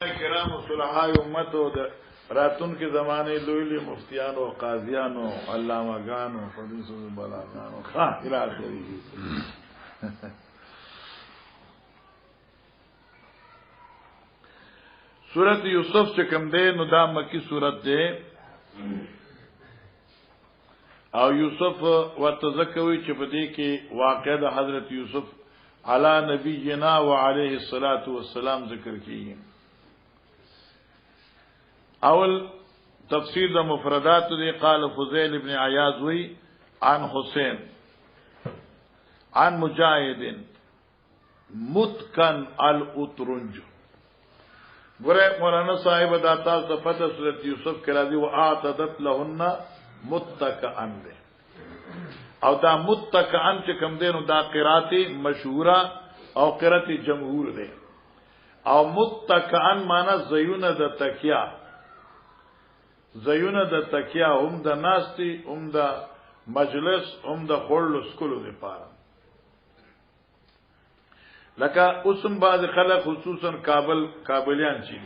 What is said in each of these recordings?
کرام صلحاء امت او د راتون کې زمانه لوی مفتیان او قاضیان او علامه‌ګان او حدیث او بلاغان او خا الى اخره. سورۃ یوسف چې کوم ده نو دا مکی سورۃ ده او یوسف وتذکوي چې په دې کې واقع د حضرت یوسف علی نبینا وعليه الصلاة والسلام ذکر کیږي. اول تفسیر د مفردات دی. قال فضیل ابن عیاض وی عن حسین عن مجاهد متکن الاترنج. ګره مولانا صاحب دا تاسو په سورۃ یوسف کې راځي واعتدت لهن متکئن ده او دا متکئن چې کوم ده نو دا قرات مشهوره او قرات جمهور ده او متکئن معنی زیونه د تکیا، زیونه د تکیا هم د ناستی هم د مجلس هم د خړل سکولو لپاره. لکه اوسم بعض خلک خصوصا کابلیان چي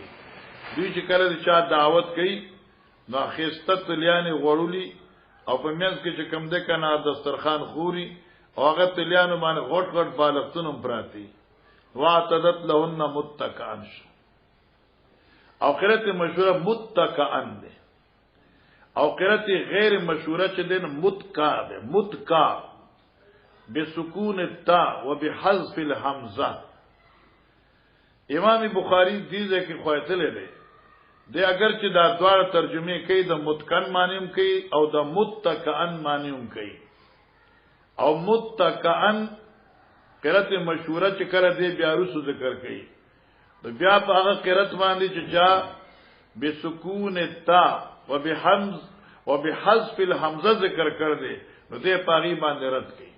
دوی چې کله د چا دعوت کوي نو خسته تلیانې غړولي او په میاس کې چې کم ده کنه دسترخوان خوري او هغه تلیانو باندې غټ غټ بالښتونه پراتی واعتدت لهن متکئن او قرات مشهوره متکئن ده او قرات غیر مشهوره چې ده متکا ده متکا بسکون التاء وبحذف الحمزه. امام بخاری دیزه کې خوایتل دی د اگر چې دا دوه ترجمه کوي د متکن معنیم کوي او د متکئن معنیم کوي او متکئن قرات مشهوره چې کړه دی بیا رسو ذکر کوي د بیا په هغه قرات باندې چې جا بسکون التاء وبحذف الحمزه ذکر کړ دی نو دې پاغي باندې رد کوي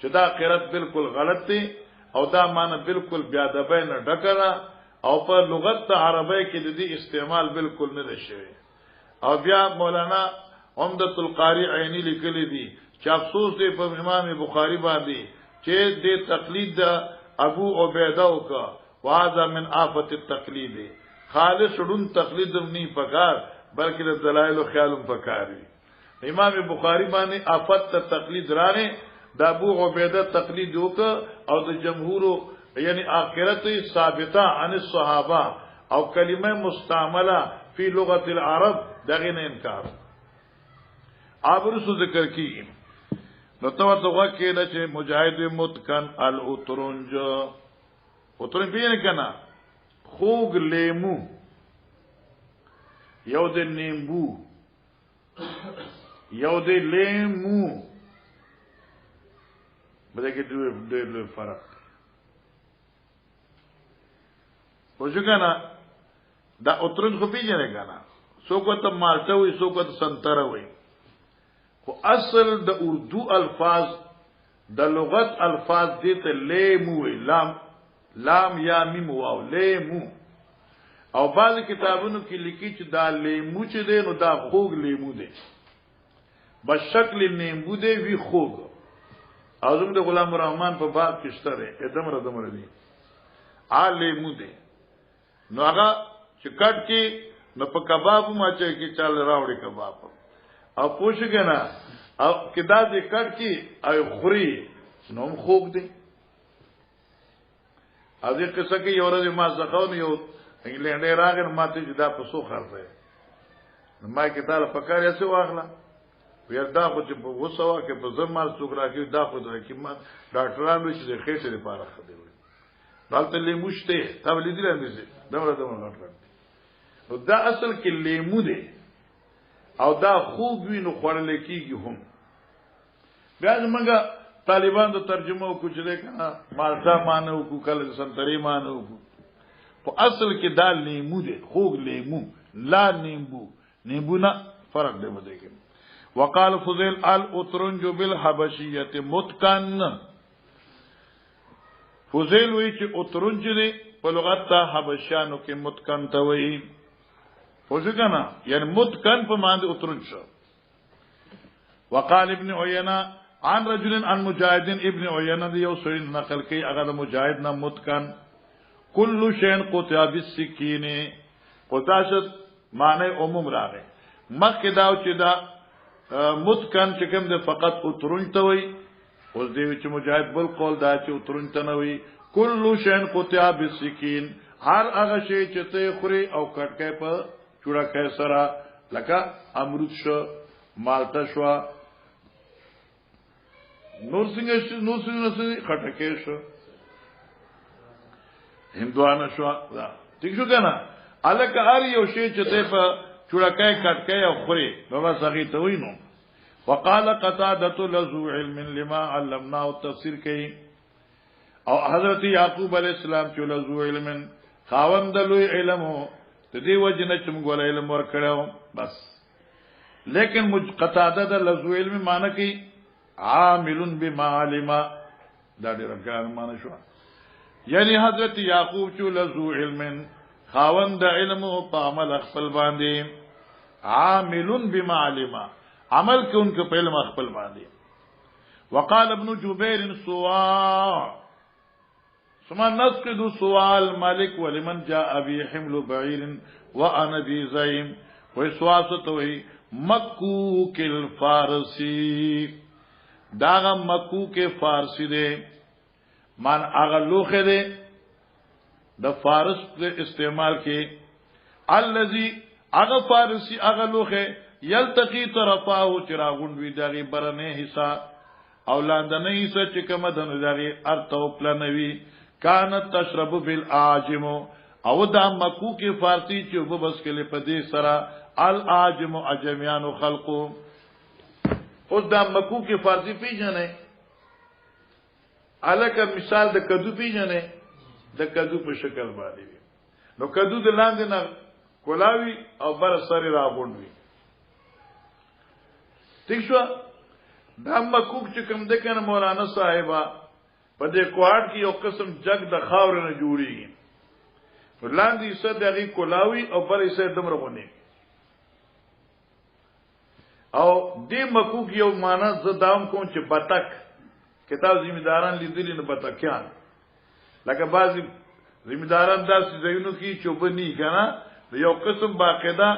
چې دا قرات بالکل غلط دی او دا معنی بالکل بیا د بین ډکره او په لغت عربی کې د دې استعمال بالکل نه شوی. او بیا مولانا عمدۃ القاری عینی لیکلی دی چې افسوس دی په امام بخاری باندې چې دې تقلید د ابو عبیده او کا واذا من آفت التقلید خالص شډون تقلید نه پکار بلکې د دلایل او خیالم پکاري. امام بخاری باندې آفت تقلید رانه د ابو عبیده تقلید وک او د جمهور یعنی آخرت ثابتہ عن الصحابہ او کلمه مستعمله فی لغت العرب دغه نه انکار. ابرسو ذکر کی نو توغه کې د چې مجاهد متکن الاترنج اترنج پیژنې کنا خوګ لیمو یو د نیمبو یو د لیمو بده کې دوی فرق وجګنا دا اترنج خو پیژنې کنا څوک ته مالټه وي څوک ته سنتره وي خو اصل د اردو الفاظ د لغت الفاظ دې ته لیمو وي لام یا میم واو لیمو او بعض کتابونو کې لیکي چې دا لیمو چې دی نو دا خوګ لیمو دی بشکل نیمبو دی وی خوګ او زموږ د غلام الرحمن په باب کې شته دی ادم دی لیمو دی نو هغه چې کټ کې نو په کباب ماچې کې چل راوړي کباب او پوښګنا او کدا دې کټ کې او خوري نو خوګ دی. ا دې قصه کې یو ورځ ما ځخاو یو انګلند راغی ماته جدا په سو خرڅه نو ما کې تعالی پکار یې څه واغلا ویل دا خو چې په وسوا کې په زمال څوک راځي دا خو د حکومت ډاکټرانو چې د خېټې لپاره خبرې دالته لیموشته تا ولې دي راځي دمره غټ نو دا اصل کې لیمو دی او دا خوب وینو خورل کېږي هم. بیا موږ طالبان د ترجمه کو چې کنه مالټا مانو کو کله سنتری مانو کو په اصل کې دا لیمو دی خوب لیمو لا نیمبو نه فرق دی مده کې. وقال فضيل الاترنج بالحبشيه متکن فضیل وی چې اترنج دی په لغت ته حبشانو کې متکن ته وی فوجکنا یعنی متکن په معنی اترنج شو. وقال ابن عيينة عن رجل عن مجاهد ابن عيينة دی یو سړي نقل کوي هغه د مجاهد نه متکن کل شین قطع بالسکین قطع شد معنی عموم راغی مخی داو چی دا متکن چکم ده فقط اترون تاوی اوز دیوی چی مجاہد بالقول دا چی اترون تنوی کل شین قطع بالسکین هر اغا شی چی تی خوری او کٹکای پا چوڑکای سرا لکا امرود شو مالتا شوا نور سنگی خٹکای شو هندوانا شوا ٹھیک شو کنا الکا هر یو شی چی تی پا چوڑکای کٹکای او خوری بابا ساقی توی نو وقال قتادة لذو علم لما علمناه تفسیر کئی او حضرت یعقوب علیہ السلام چو لذو علم خاوند لوی علم ہو تدی وجنہ چمگول علم ورکڑاو بس لیکن قتادة لذو علم معنی کی عامل بما علم دا دیر افغان معنی شو یعنی حضرت یعقوب چو لذو علم خاوند علم ہو پا عمل اخفل باندی عامل بما علم عمل کے ان کے پہلے مخبل باندھی وقال ابن جبیر سواء ثم نسقد سوال مالک ولمن جاء بی حمل بعیر وانا بی زعیم وسواسطوی مکوک الفارسی داغا مکوک فارسی دے مان آغا لوخے دے دا فارس دے استعمال کے الذی آغا فارسی آغا لوخے یلتقی طرفاو چراغون وی داغی برنے حصہ اولاندنے حصہ چکم دن داغی ارتو پلنوی کانت تشرب بالآجم او دا مکو کی فارسی چوب بس کے لئے پدی سرا الآجم عجمیان خلقو اس دا مکو کی فارسی پی جانے علاقہ مثال دا کدو پی جانے دا کدو پر شکل بانی وی نو کدو دا لاندنا کلاوی او بر سری راغون وی ٹھیک شو دا مکوک چکم دکن مولانا صاحبہ پا دے کوارڈ کی او قسم جگ دا خاور نه جوڑی گی لاندی اسے داغی کلاوی او پر اسے دمر غنی او دی مکوک یو مانا زدام کون چه بطک کتاب زمیداران لیدلی نه بطکیان لکه بعضی زمیداران دا سی زیونو کی چوبنی کنا یو قسم باقیده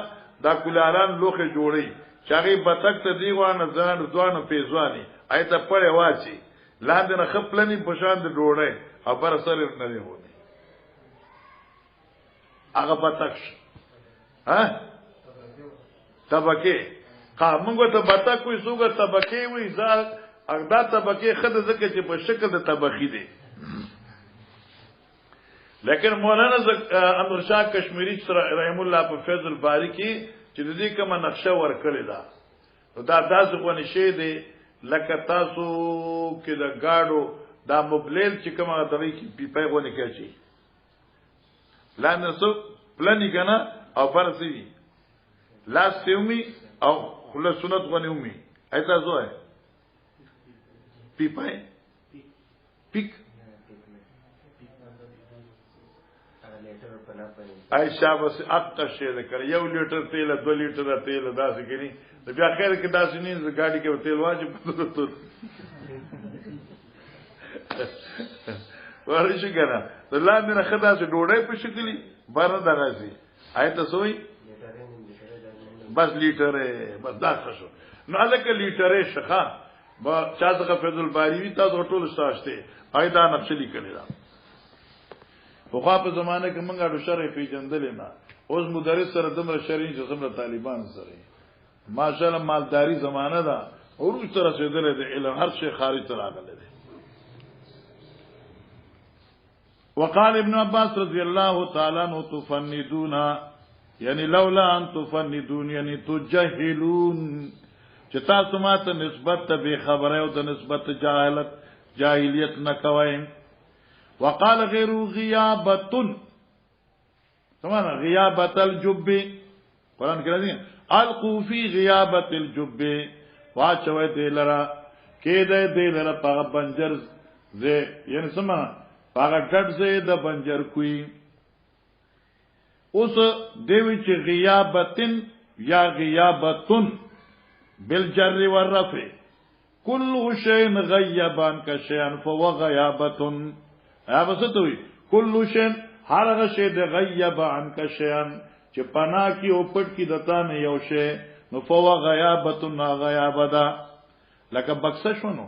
دا کلاران لوخ جوڑی چاگی بطک تا دیوان زنان دوان پیزوانی ایتا پڑے واچی لاندن خپلنی پشاند دوڑے او پر سر ندی ہونی آگا بطک طبقے منگو تا بطک کوئی سوگا طبقے وی اگدا طبقے خد زکر چی پر شکل دا طبقی دے لیکن مولانا انور شاہ کشمیری رحم اللہ پر فیض الباری کی چې د دې کومه نقشه ورکړې ده نو دا داسې خو نشي دی لکه تاسو کې د ګاډو دا موبلیل چې کومه دغې کې پیپای غونې کوي لاندې سو پلنی کنه او فرسي لاس تیومي او خله سنت غونې ومي ایسا زو ہے پیپای پیک عائشہ بس اقتا شیده کر یو لیٹر تیل 2 لیٹر تیل داسی کنی بیا خیر که داسی نین گاڑی که تیل واجب بدرتون وارشو کنا تو لاندین خدا سی ڈوڑای پر شکلی بارن داغا سی آیتا سوئی بس لیٹر ہے بس دا خشو نو علکا لیٹر ہے شخا چازقا فیض الباریوی تا تو طول استاشتے آیتا نقشلی کنی دا وخوا په زمانه کې منګه د شرع پیژندل نه اوس مدرس سره دمر شرعي چې څومره طالبان سره ماشاءالله مالداری زمانه ده اوروج تر رسیدل د علم هر شي خارج تر راغله ده وقال ابن عباس رضی الله تعالی عنہ تفندون یعنی لولا ان تفندون یعنی تجهلون چې تاسو ماته نسبت ته به خبره او د نسبت جاهلیت نه کوئ وقال غیر غیابتن سمانا غیابت الجب قرآن کہہ رہی ہیں القوفی غیابت الجب واچوئے دے لرا کہ دے لرا پاگا بنجر زے یعنی سمانا پاگا گھٹ زے دا بنجر کوئی اس دیوی چی غیابتن یا غیابتن بالجر والرفع کل شین غیبان کا شین فو غیابتن بسط ہوئی کل شین هر هغه شی د غیب عنک شیان چې پنا کی او پټ کی دتا نه یو شی نو فوا غیابت غیابدا لکه بکسه شونو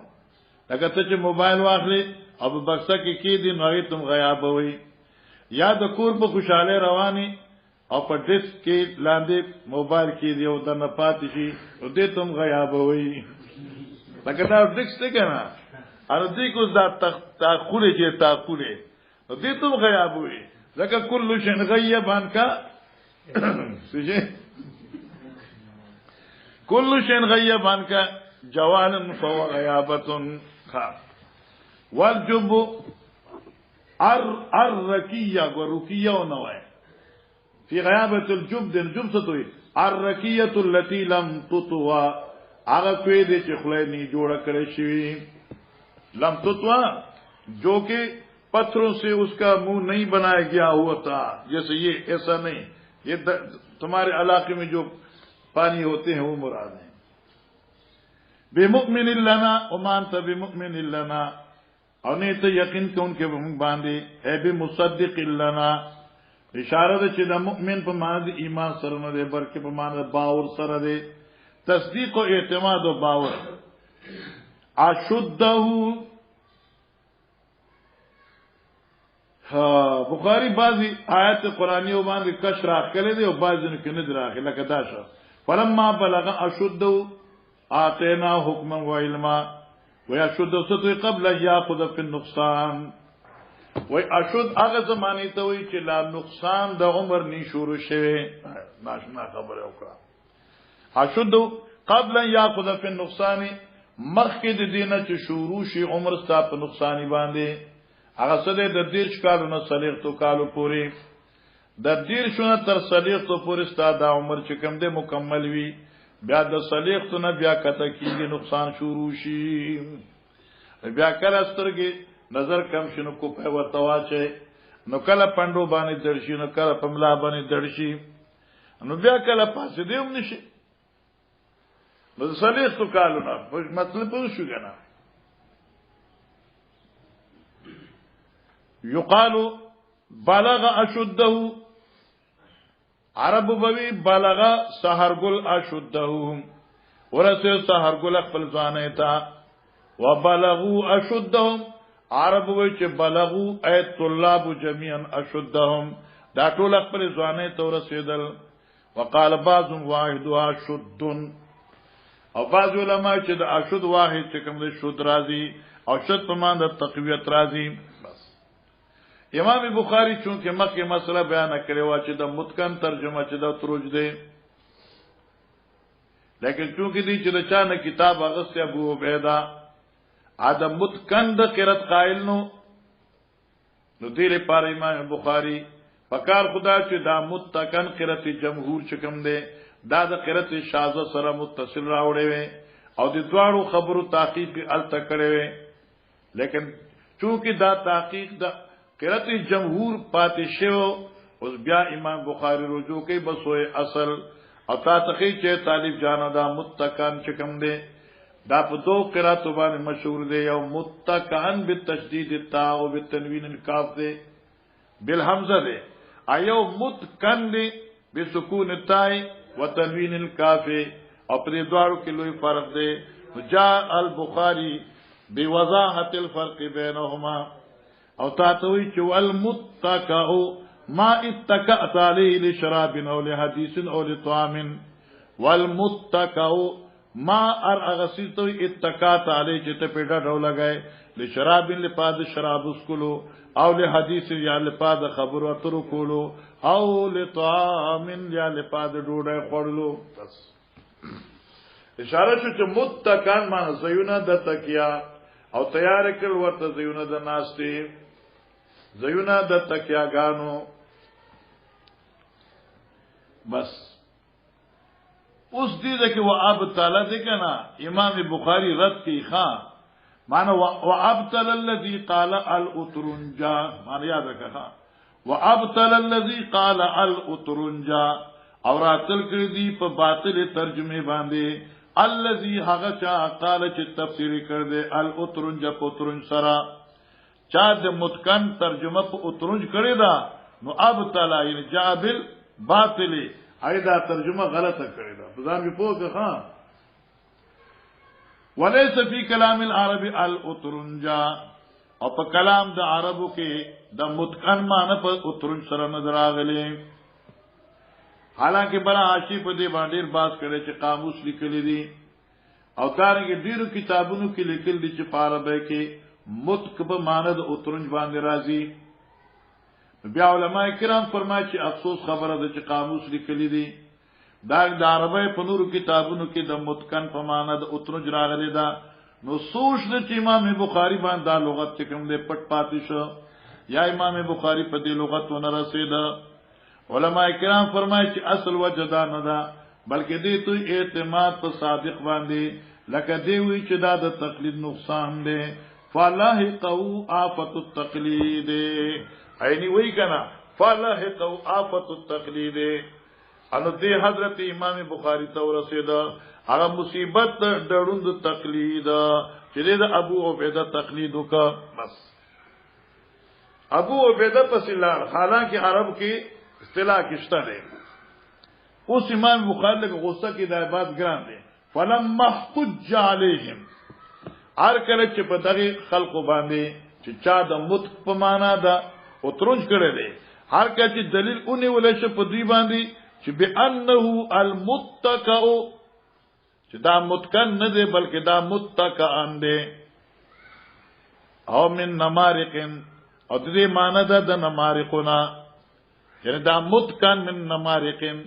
لکه ته چې موبایل واخلې او بکسه کې کی دي نو تم غیاب وي یا د کور په خوشاله رواني او په ډیسک کې لاندې موبایل کې دی او د نه پاتې شي نو دې تم غیاب وي لکه دا ډیسک څنګه نه ار دې کو دا تاخوله چې تاخوله نو دې تم غیاب وي لکه کل شین غیب عنک سجه کل شین غیب عنک جوالن فهو غیابت والجب الرکیہ ورکیہ ونوائے فی غیابت الجب دن جب ستوئی الرکیۃ التي لم تطوا آغا کوئی دے چی خلای نی جوڑا کرے شوی لم تطوا جو کہ پتھروں سے اس کا منہ نہیں بنایا گیا ہوا تھا جیسے یہ ایسا نہیں یہ تمہارے علاقے میں جو پانی ہوتے ہیں وہ مراد ہیں بمؤمن لنا وما انت بمؤمن لنا اور نہیں تو یقین کہ ان کے باندھے اے بمصدق لنا اشارہ دے چې د مؤمن په معنی د ایمان سره نه دی بلکې په معنی د باور سره دی تصدیق او اعتماد او باور اشده بخاری بعضی آیات قرآنی او باندې کش راخله دی او بعضی نه کنه دراخله لکه دا شو فلما بلغ اشده آتینا حکما و علما ويشد ستوي قبل ياخذ في النقصان وای اشد هغه زمانه ته وای چې لا نقصان د عمر ني شروع شوه ناشنا خبره وکړه اشد قبل ياخذ في النقصان مخکې د دینه چې شروع شي عمر ستا په نقصان باندې هغه سده د 10 کالونو صلیغ تو کالو پوری د 10 شونه تر صلیغ تو پوری ستا د عمر چې کم ده مکمل وي بیا د صلیغ تو نه بیا کته کیږي نقصان شروع شي بیا کله سترګې نظر کم شنو کو په ورتواچه نو کله پندو باندې درشي نو کله پملا باندې درشي نو بیا کله پاسې دیوم نشي نو صلیغ تو کالو نه مطلب پوه شو کنه یقال بلغ اشده عرب بوی بلغ سحرگل اشده ورسه سحرگل خپل ځانه تا وبلغوا اشدهم عرب وی چې بلغوا ای طلاب جميعا اشدهم دا ټول خپل ځانه ته ورسېدل وقال بعض واحد اشد او بعض علماء چې د اشد واحد چې کوم د شد راضي او شد په معنی د تقویت راضي امام بخاری چونکه مکه مسله بیان کړي وا چې د متکن ترجمه چې د تروج دی لیکن چونکه دې چې د چا نه کتاب اغسطه ابو عبیده ادم متکن د قرات قائل نو دې لپاره امام بخاری فکر خدا چې دا متکن قرات جمهور چکم دی دا د قرات شاذ سره متصل راوړي وي او د دواړو خبرو تحقیق ال تکړه وي لیکن چونکه دا تحقیق د قرات جمهور پاتې شو اوس بیا امام بخاری رجوع کوي بس وې اصل او تاسو چې طالب جانو دا متکن چکم دی دا په دو قرات باندې مشهور دی یو متکن بالتشدید التاء او بالتنوین الکاف دی بالحمزه دی ایو متکن دی بسکون التاء وتنوین الکاف او پر دوارو کې لوی فرق دی جاء البخاری بوضاحت الفرق بينهما او تاتوي چې والمتکئ ما اتکأت علیه لشراب او لحدیث او لطعام والمتکئ ما ارغسیتو اتکات علیه چې ته پیډا ډول لګای لشراب لپاد شراب اسکلو او لحدیث یا لپاد خبرو اترو کولو او لطعام یا لپاد ډوډۍ خورلو بس اشاره شو چې متکان معنی زیونه د تکیا او تیار کړ ورته زیونه د ناشتي زیونه د تکیاګانو بس اوس دې کې وابطل دې کنا امام بخاری رد کی خان معنی وابطل الذي قال الاترنجا معنی یاد رکھا وابطل الذي قال الاترنجا اور اتل کړي دي په باطل ترجمه باندې الذي هغه چا قال چې تفسیر کړ دې الاترنجا پترنج سرا چا د متکن ترجمه په اترنج کړی دا نو ابتلا یعنی جاء بالباطل ایدا ترجمه غلطه کړی دا ځان په پوهه ښا وليس في كلام العرب الاترنجا او په کلام د عربو کې د متقن معنی په اترنج سره نظر راغلي حالانکه بلا عاشی په دې باندې باز کړي چې قاموس لیکلي دي او دارنګه ډیرو کتابونو کې لیکل دي چې په عربی کې متقب معنی د اترنج باندې راځي بیا علماء کرام فرمایي چې افسوس خبره ده چې قاموس لیکلي دي دا د عربی په نورو کتابونو کې د متقن په معنی د اترنج راغلي ده نو سوچ د چې امام بخاری باندې دا لغت کوم دې پټ پاتې شو یا امام بخاری په دې لغتونه رسید علماء کرام فرمایي چې اصل وجه دا نه ده بلکې دې ته اعتماد په صادق باندې لکه دی وی چې دا د تقلید نقصان دی فلاح قو آفت التقلید عینی وی کنا فلاح قو آفت التقلید انو دې حضرت امام بخاری ته ورسید هغه مصیبت ډړوند تقلید چې د ابو عبیده تقلید وکا بس ابو عبیده پس لار حالانکه عرب کې اصطلاح کشته ده اوس امام بخاری له غصه کې د عبادت ګران دي فلما حج علیهم هر کله چې په دغه خلقو باندې چې چا د متق په معنا ده او ترنج کړي دي هر کله چې دلیل اونې ولې په دوی باندې چې بانه المتقع چې دا متقن نه دی بلکې دا متقعن دی او من نمارقن او دې معنا ده د نمارقنا یعنی دا متقن من نمارقن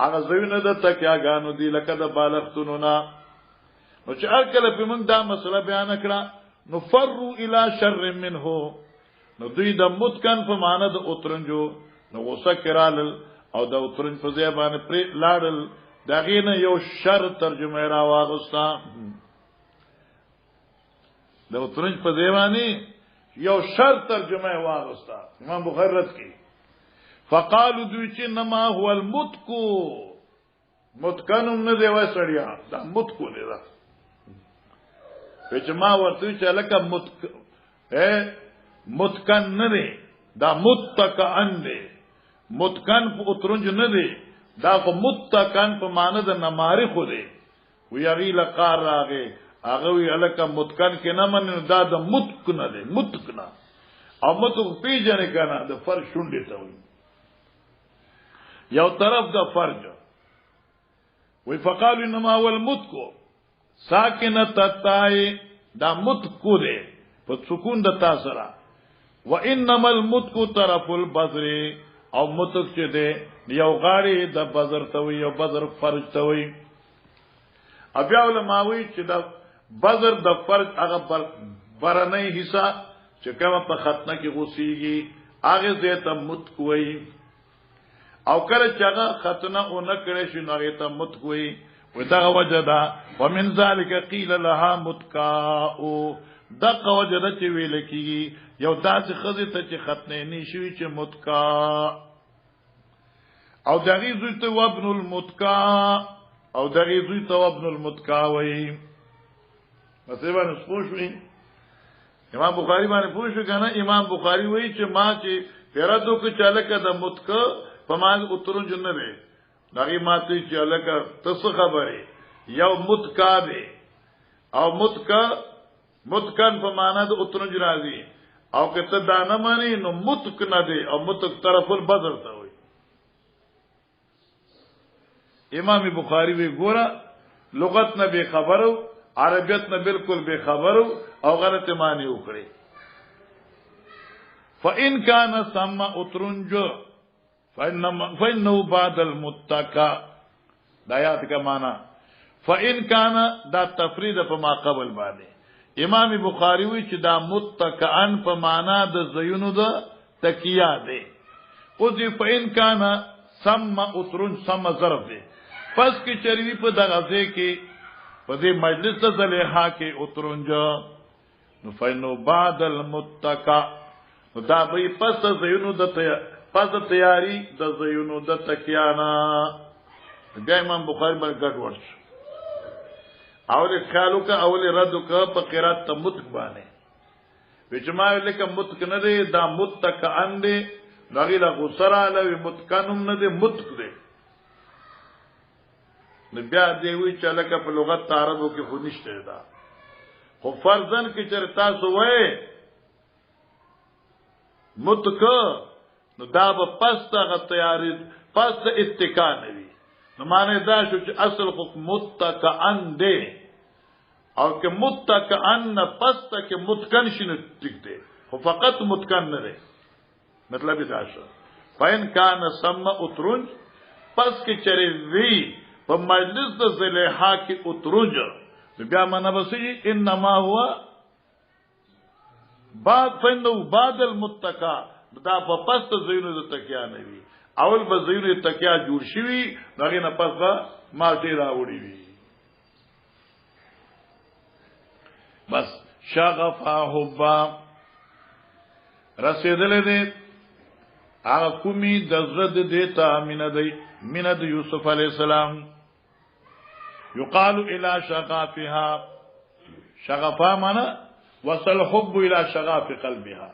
هغه زوینه د تکیاګانو دی لکه د بالغتونو نه نو چې هر کله په موږ دا مسله بیان کړه نو فروا الى شر منه نو دوی د متقن په معنا د اترنجو نو غوسه کړهل او د اترنج په ځای باندې پر لاړل داغه نه یو شر ترجمه را واغستا د اترنج په ځای باندې یو شر ترجمه واغستا امام بخاری رد کی فقالوا دوی چې نما هو المتقو متقنم نه دی وسړیا دا متقو دی دا چې ما ورته چې لکه متقن نه دی دا متقن دی متقن په اترنج نه دی دا خو متقن په معنی د نماری خو دی وی هغه لقار راغی هغه وی الکه متقن کې نه مننه دا د متقن نه دی متقن او متق پیژنې کنه د فرق شونډې ته وی یو طرف د فرج وی فقالوا انما هو المتق ساکنه تتای دا متق دی په سکون د تاسرا وانما المتق طرف البصر او متق چې دی یو غاړي د بازار ته وي یو بازار فرج ته وي بیا علماوی چې د بازار د فرج هغه برنه حصہ چې کومه په ختنه کې غوسیږي هغه زه ته متق وي او کله چې هغه ختنه او نه کړي شي نو هغه ته متق وي ودا وجدا ومن ذلك قيل لها متقاء دغه وجدا چې ویل کیږي یو داسې خزه ته چې ختنه نشي چې متقاء او دغه زوی ته وابن المتقاء او دغه زوی ته وابن المتقاء وای مثلا نسپوشوي امام بخاری باندې پوښتنه کنه امام بخاری وای چې ما چې پیرادو کې چالکه د متقاء په مان اترون جن نه دغه ماته چې چالکه تاسو خبره یو متقاء دی او متقن په معنا د اترون راځي او کته دانه مانی نو متق نه دی او متق طرف البدر ته وای امام بخاری وی ګوره لغت نه به خبرو عربیت نه بالکل به خبرو او غلط معنی وکړي فإن كان ثم اترنج فإنه بعد المتقى دایات کا معنی فإن كان دا تفرید په ما قبل باندې امام بخاری وی چې دا متقعن په معنا د زینو د تکیه دی او دی فإن كان ثم اترنج ثم ظرف دی پس کی چروی په دغه ځای کې په دې مجلس د زلیحا کې اترنج نو فینو بعد المتقى نو دا به پس زینو د تیاری د زینو د تکیانا بیا امام بخاری باندې ګډ ورش اول خیالو کا اول رد کا په قرات تمتق باندې وچما لکه متق نه دی دا متقعن دی نغیلا غسرا لوی متکنم نه دی متک دی نو بیا دی وی چې لکه په لغت عربو کې خو نشته دا خو فرضاً کې چر تاسو وای متک نو دا به پسته غ تیاری پسته اتکا نوي نو معنی دا شو چې اصل خو متکئن دی او که متکئن پسته کې متکن شنو ټیک دی خو فقط متکن نه دی مطلب دا شو فین کان سم اترنج پس کې چری وی په مجلس د زلیحا کې اترنج بیا معنا بسې انما هو بعد فینو بعد المتکا دا په پس ته زینو د تکیا نه وی اول به زینو تکیا جوړ شي دغه نه پس به مالټي راوړي وی بس شغفا حبا رسیدل دې هغه کومي د زړه دیتا من د یوسف علی السلام یقال الى شغافها شغفا معنا وصل حب الى شغاف قلبها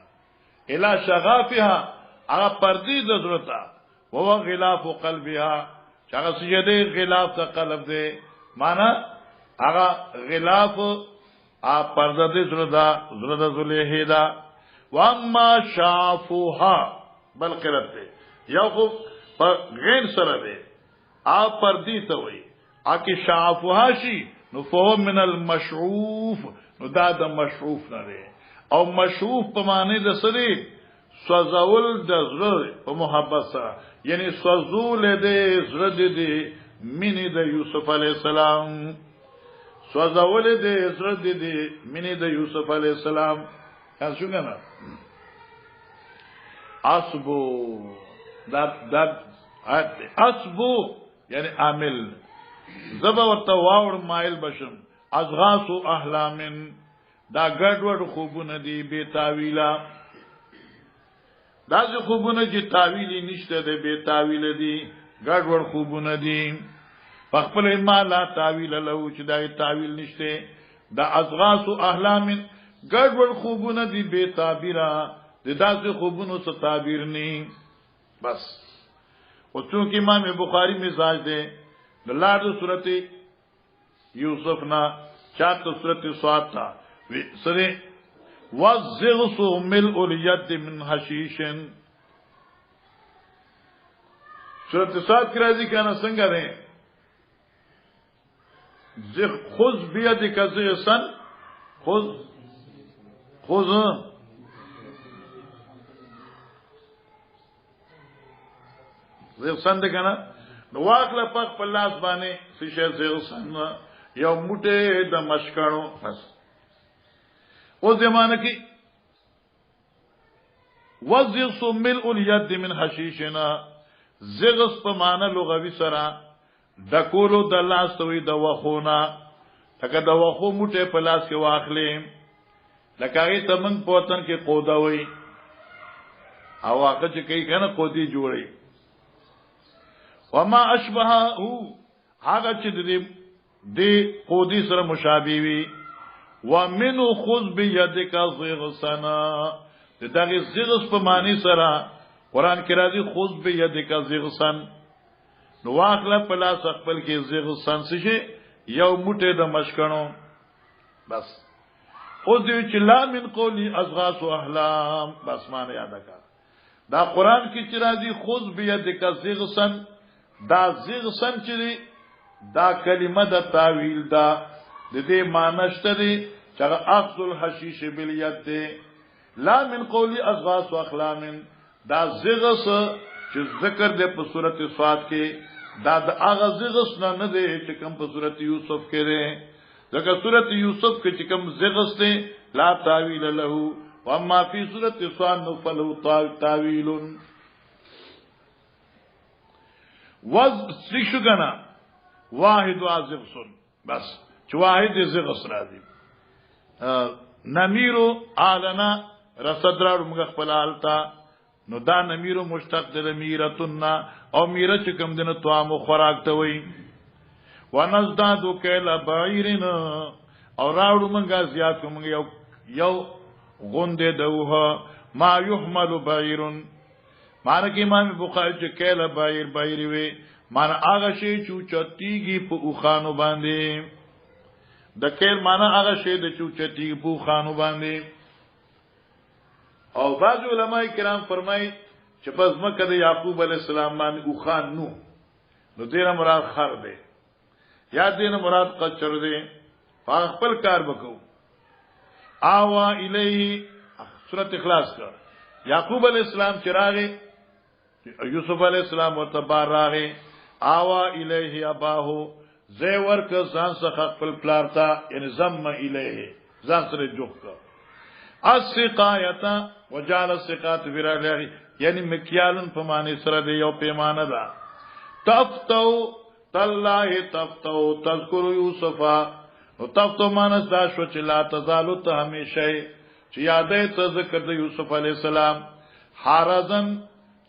الى شغافها هغه پردی د زړه وهو غلاف قلبها هغه سجده غلاف د قلب دی معنا هغه غلاف پرده د زړه د زلیه دا واما شافوها بل قرت دی یو خو غیر سره دی پردی ته وای اکی شافوها شي نو فهو من المشعوف نو دا د مشعوف نه دی او مشعوف په معنی د سری سوزول د زړه په محبت سره یعنی سوزول د زړه د مینې د یوسف علی السلام سوزول د زړه د مینې د یوسف علی السلام کله څنګه اسبو دا اسبو یعنی عامل زبا ورته واور مایل بشم ازغاس احلامن دا ګډوډ خوبونه دي بے تاویلا دا چې خوبونه چې تاویلی نشته ده بے تاویل دي ګډوډ خوبونه دي خپل ما لا تاویل له چې دا تاویل نشته دا ازغاس احلامن ګډوډ خوبونه دي بے تعبیرا د داسې خوبونو څخه تعبیر نه بس او چونکه امام بخاری مزاج ده د لاړو سورته یوسف نا چاته سورته صاد تا سره وزغس ملء اليد من حشيش سورته صاد کې راځي کنه څنګه ده زغ خذ بيدك زغسا خذ زغسن ده کنه نو واخله پک په لاس باندې سشه زغسن یو موټه د مشکانو بس او زمانه کې وزغس ملء اليد من حشيشنا زغس په معنی لغوي سره د کولو د لاس توي د وخونه لکه د وخو موټه په لاس کې واخلې لکه هغه تمن پوتن کې قودا وي او هغه چې کوي کنه قودي جوړي وما اشبهه هغه چې دې قودي سره مشابه وي ومنو خذ بيدك زغسنا دغه زغس په معنی سره قران کې راځي خذ بيدك زغسن نو واخله په لاس خپل کې زغسن شي یو موټه د مشکڼو بس او دې چې لا من قولي ازغاس احلام بس معنی یاد کړه دا قران کې چې راځي خذ بيدك زغسن دا زغسن چې دا کلمه د تاویل دا د دې معنی شته دي چې اخذ الحشيش باليد لا من قولي ازغاس واحلام دا زغس چې ذکر ده په سورته صاد کې دا د هغه زغس نه دی چې کوم په سورته یوسف کې ده ځکه سورته یوسف کې چې کوم زغس ده لا تاویل له واما فی سورته صاد فلو تاویل وز سشو کنا واحد وازغسن بس چې واحد زغس راځي نمیرو آلنا رصد راړو موږ خپل حالتا نو دا نمیرو مشتق د میرتنا او میره چې کوم دنه توامو خوراک ته وای ونزدادو کلا بعیرنا او راړو موږ زیات کوم یو غوندې دوه ما يحمل بعیر معنی کې امام بخاری چې کله بایر وي معنی هغه شی چې چتیږي په اوخانو باندې د کېل معنی هغه شی د چتیږي په اوخانو باندې او بعض علماء کرام فرمایي چې پس مکه د یعقوب علی السلام باندې اوخان نو دینه مراد خر دی یا دینه مراد قچر دی خپل کار وکاو آوا الیه سورۃ اخلاص کا یعقوب علیہ السلام چراغه یوسف علیہ السلام ورته راغه آوا الیه اباه زی ورک ځان څخه خپل پلارتا یعنی زم الیه ځان سره جوخ کا السقایتا وجعل السقات فراغ یعنی مکیالن په معنی سره دی یو پیمانه ده تفتو تالله تفتو تذکر یوسف او تفتو مانس دا شو چې لا تزالو ته همیشه چې یادې ته ذکر د یوسف علی السلام حارزن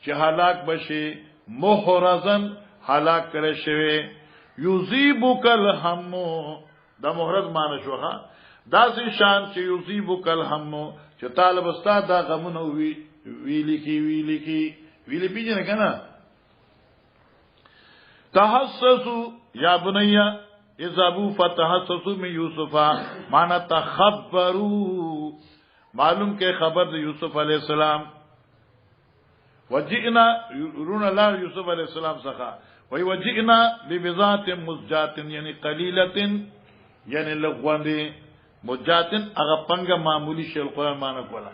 چې هلاک بشي محرزن هلاک کړي شوی یذیبک الهم دا محرز معنی شوها دا سي شان چې یذیبک الهم چې طالب استاد دا غمونه ویلی کی پیجنه کنه تحسسوا یا بنیا اذهبوا فتحسسوا من یوسف معنی تخبروا معلوم کې خبر د یوسف علی السلام وجئنا رون الله یوسف علی السلام څخه وی وجئنا ببذات مزجات یعنی قلیله یعنی لغوندې مزجات هغه پنګه معمولی شی القرآن معنی کولا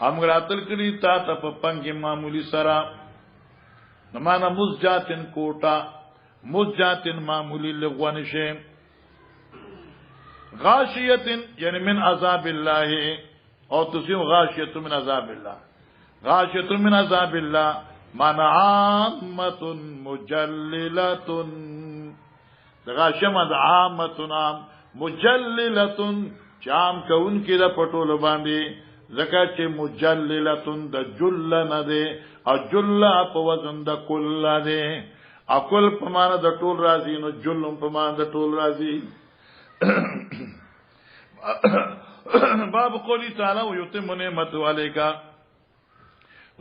هم راتل کړي تا ته په پنګه معمولی سره نمانه مزجات کوټا مزجات معمولی لغوان شی غاشیه یعنی من عذاب الله او تسیم غاشیه من عذاب الله غاشیه من عذاب الله معنی عامه مجلله غاشیه معنی عامه عام مجلله چام کون کی د پټول باندې زکه چې مجلله د جل نه ده او جل په وزن د کل ده اکل په معنا د ټول راضی نو جلم په معنا د ټول راضی باب قولی تعالی ويتم نعمته عليك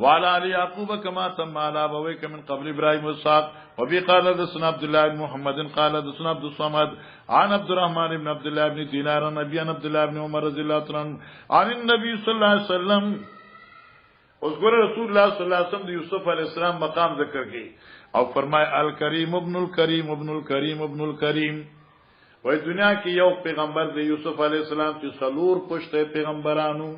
وعلى ال يعقوب كما تم على ابويك من قبل ابراهيم واسحاق وبي قال حدثنا عبد الله بن محمد قال حدثنا عبد الصمد عن عبد الرحمن بن عبد الله بن دينار عن ابي عبد الله بن عمر رضي الله عنه عن النبي صلى الله عليه وسلم اذكر رسول الله صلى الله عليه وسلم یوسف علیہ السلام مقام ذکر کی او فرمائے الکریم ابن الکریم ابن الکریم ابن الکریم وای دنیا کې یو پیغمبر دی یوسف علیہ السلام چې سلور پشته پیغمبرانو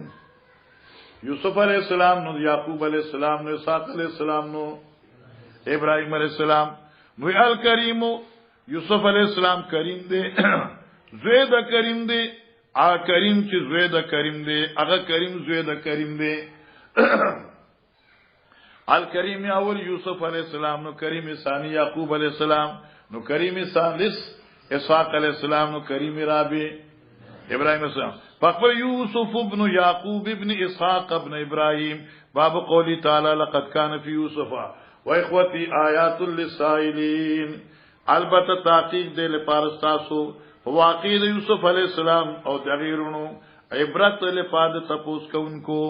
یوسف علیہ السلام نو یعقوب علیہ السلام نو اسحاق علیہ السلام نو ابراہیم علیہ السلام نو الکریم یوسف علیہ السلام کریم دی زید کریم دی ا کریم چې زید کریم دی هغه کریم زید کریم دی الکریم اول یوسف علیہ السلام نو کریم ثانی یعقوب علیہ السلام نو کریم ثالث اسحاق علیہ السلام نو کریم رابع ابراہیم السلام فاخبر یوسف ابن یعقوب ابن اسحاق ابن ابراہیم باب قولی تعالی لقد كان فی یوسف و اخوتی آیات للسائلین البته تحقیق دے لپارستاسو واقع یوسف علیہ السلام او تغیرونو عبرت لپاد تپوس کونکو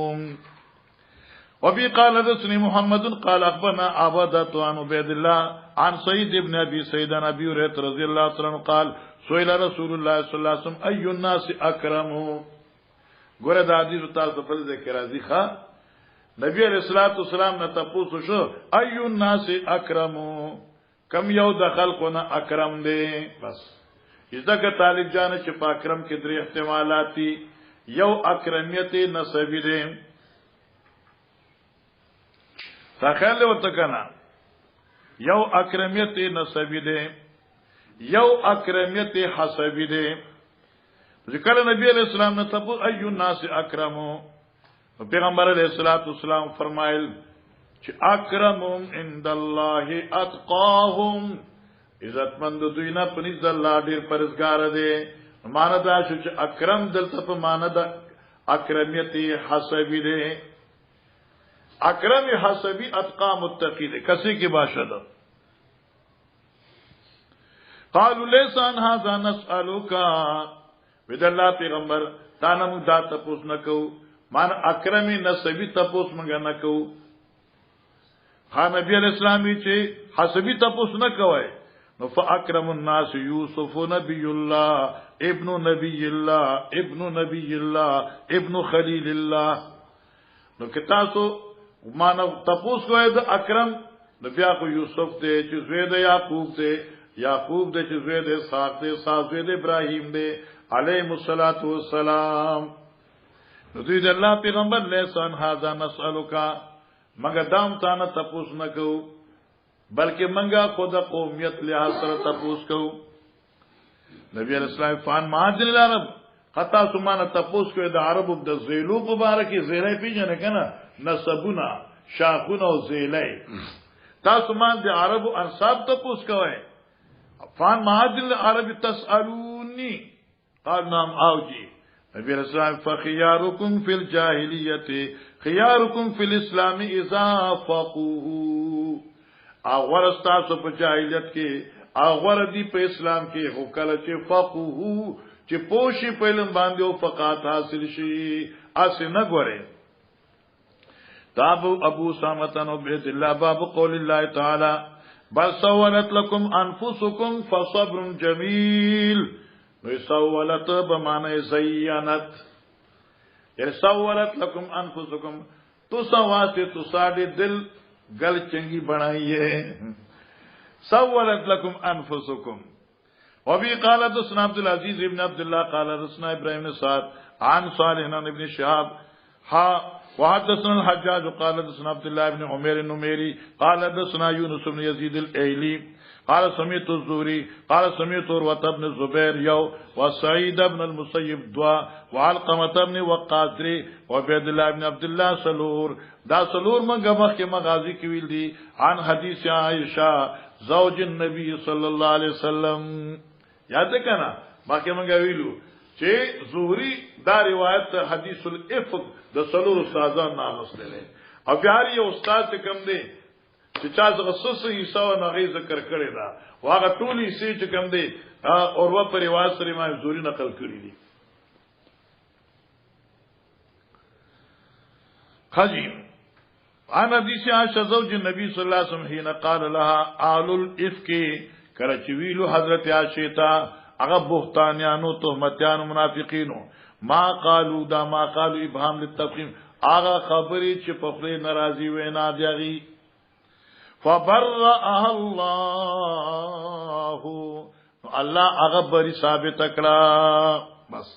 وبي قال حدثني محمد قال اخبرنا عبادة عن عبيد الله عن سعيد بن ابي سعيد عن ابي هريره رضي الله عنه قال سئل رسول الله صلى الله عليه وسلم اي الناس اكرم ګوره د حدیث تاسو په ذکر راځي ښا نبی عليه الصلاه والسلام نه تاسو شو اي الناس اکرم کم یو د خلقونه اکرم دی بس ځکه طالب جان چې په اکرم کې درې احتمالات دي یو اکرمیت نسبی دی تخیل ورته کنا یو اکرمیت نسبی دی یو اکرمیت حسبی دی ذکر نبی علیہ السلام نے تبو ایو الناس اکرمو پیغمبر علیہ الصلوۃ والسلام فرمایل چې اکرمهم عند الله اتقاهم عزت مند دوی نه پنځ الله ډیر پرزګار دی معنا دا چې اکرم دلته په معنا دا اکرمیت حسبی دی اکرم حسبی اتقا متقی دی کسی کی باشد قالوا ليس عن هذا نسألك ود الله پیغمبر تا نمو دا تپوس نکو مان اکرمی نسبی تپوس منگا نکو خان نبی علیہ السلام چې حسبی تپوس نه کوي نو فاکرم الناس یوسف نبی الله ابن نبی الله ابن نبی الله ابن خلیل الله نو که تاسو مانو تپوس کوی د اکرم نو بیا خو یوسف ته چې زوی د یعقوب ته یعقوب د چې زوی د اسحاق ته اسحاق زوی د ابراهیم ته علیهم الصلاۃ والسلام نو دوی د الله پیغمبر لسان هاذا نسالک مگر دام تانه تپوس نه کو بلکې منګه خود قومیت لحاظ سره تپوس کو نبی علیہ السلام فان ماجن العرب خطا سمانه تپوس کو د عربو د زیلو مبارکي زیلې پیژنه کنه نسبنا شاخونه او زیلې تاسو مان د عربو انصاب تپوس کوي فان ماجن العرب تسالوني قال نعم اوجي نبی علیہ السلام فخياركم في الجاهليه خياركم في الاسلام اذا فقهوا اغور استاسو په جاهلیت کې اغور دی په اسلام کې هو کله چې فقهو چې پوشي په علم باندې او فقات حاصل شي اسه نه غوري تاب ابو سامتن عبد الله باب قول الله تعالی بل سولت لكم انفسكم فصبر جميل نو سولت بمعنی زینت یعنی سولت لكم انفسكم تو سواتے تو ساڑے دل گل چنگی بنائیے سولت لكم انفسكم وبي قال حدثنا عبد العزيز ابن عبد الله قال حدثنا ابراهيم بن سعد عن صالح بن ابن شهاب وحدثنا الحجاج قال حدثنا عبد الله بن عمير النميري قال حدثنا يونس بن يزيد الايلي قال سمعت الزهري قال سمعت عروة بن الزبير يو وسعيد بن المسيب دوا وعلقمة بن وقاص وعبد الله بن عبد الله سلور دا سلور من غمخ کے مغازی کی ویل دی عن حدیث عائشہ زوج النبی صلی اللہ علیہ وسلم یاد کنا باقی من ویلو چې زهري دا روایت حدیث الافق د سلور استادان نامسته لري او بیا یو استاد کم دی چې چا غصص عیسی او نغی ذکر کړی دا واغه ټولی سي چې کم دی اور و پر رواج سره ما زهري نقل کړی دي خجی عن حدیث عائشہ زوج النبی صلی اللہ علیہ وسلم حين قال لها آل الافك کرچویلو حضرت عائشہ تا هغه بهتانیانو تهمتیانو منافقینو ما قالو دا ما قالو ابهام للتفخیم هغه خبرې چې په خپل ناراضي وینا دیږي فبرأها الله هغه بری ثابت کړه بس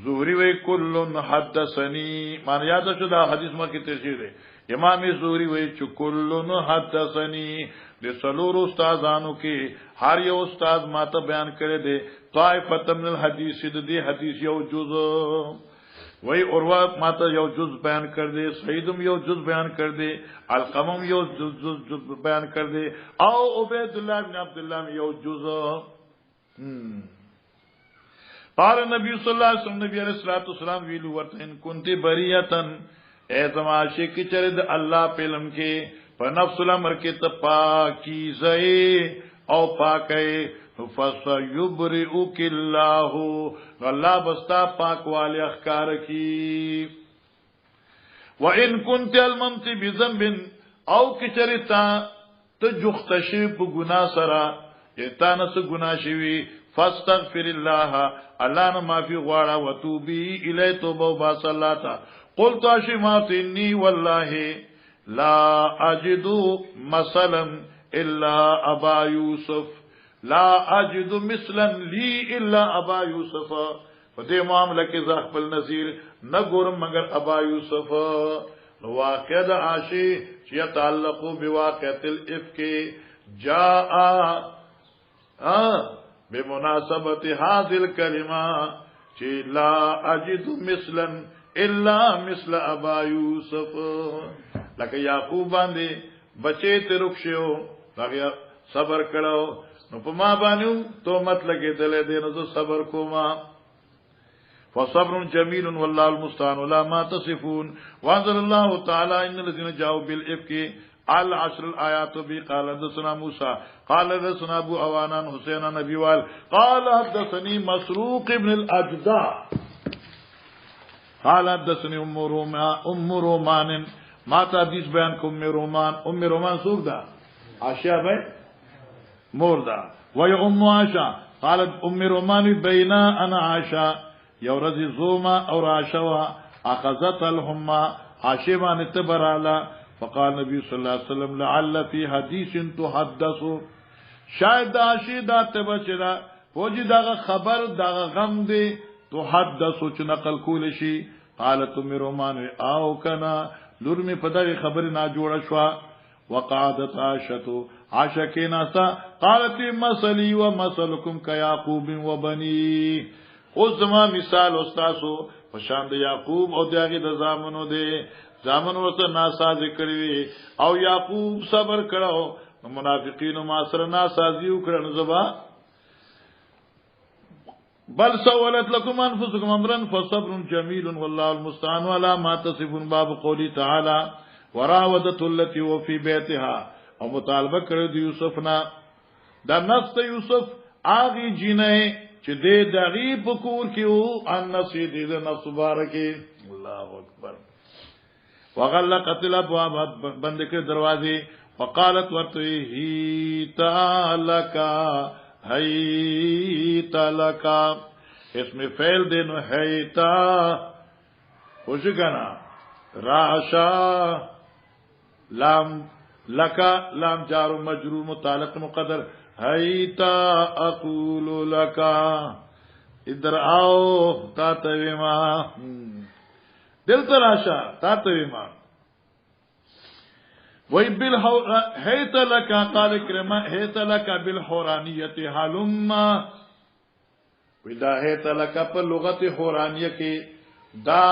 زهري وی کلن حدثني معنی یاد شو دا حدیث ما کې تشریح دی امام زهري وی چې کلن حدثني د سلور استادانو کې هر یو استاد ماته بیان کړی دی طائفه من الحديث دې حدیث یو جز وی اوروا ماته یو جز بیان کړ دې سیدم یو جز بیان کړ دې القمم یو جز بیان کړ دې او عبید الله بن عبد الله یو جز قال نبی صلی الله علیه وسلم نبی علیہ الصلوۃ والسلام ویلو ورته ان كنت بریتن اے زما شک چرد الله په لم کې په نفس الامر کې ته پاکیزه او پاکه فسيبرئك الله الله بستا پاک والے اخکار کی وان كنت الممت بذنب او کچرتا ته جختشی په ګنا سره یتا نس ګنا شوی فاستغفر الله الله نه معافي غواړه وتوبي الی توبه وباسلاتا قلت اشمات اني والله لا اجد مثلا الا ابا يوسف لا اجد مثلا لي الا ابا يوسف فدې معاملې کې ځ خپل نذیر نه ګورم مگر ابا يوسف واقع د عاشی چې تعلق بواقعه الافك جاء بمناسبه هذه الكلمه چې لا اجد مثلا الا مثل ابا يوسف لکه یعقوب باندې بچی ته رخصو هغه صبر کړو نو په ما باندې تو مت لګې دلې دې نو صبر کوما فصبر جميل والله المستعان لا ما تصفون وانزل الله تعالى ان الذين جاءوا بالافك العشر الايات بي قال حدثنا موسى قال حدثنا ابو اوانان حسين نبي وال قال حدثني مسروق ابن الاجدع قال حدثني ام رومان ما ته حدیث بیان کوم ام رومان سوق دا عائشہ بھائی مور دا وی عائشہ قالت ام رومان بینا انا عائشہ یورز زوما اور عائشہ اخذت الحمى عائشہ بان تبرالا فقال نبی صلی اللہ علیہ وسلم لعل فی حدیث تحدث شاید عائشہ دا تبچدا فوجی دا خبر دا غم دی تحدث چ نقل کول شي قالت ام رومان او کنا لور می پدغه خبر نا جوړ شو وقعدت عائشہ عائشہ کے ناسا قالت مثلی و مثلکم کیعقوب و بنی او زما مثال استاسو پشان د یعقوب او دغه د زامنو دے زامن ورته ناساز کړی او یعقوب صبر کړو منافقین ما سره ناسازی وکړن زبا بل سولت لكم انفسكم امرا فصبر جميل والله المستعان على ما تصفون باب قولی تعالی وراودت التي وفي بيتها او مطالبه کړو د یوسف نا دا نفس یوسف اغي جنې چې د دغی پکور کیو ان نسی د نفس بارکه الله اکبر وغلقت الابواب بند کړ دروازې وقالت ورته هیتا لکا اسم فعل دینو هیتا خوشگنا راشا لام لکا لام جار مجرور متعلق مقدر هیتا اقول لکا ادھر آؤ تاتویما دل تراشا تاتویما وی هیت لکا قال کرما هیت لکا بالحورانیت حلما وی دا هیت لکا پر لغت حورانیہ کی دا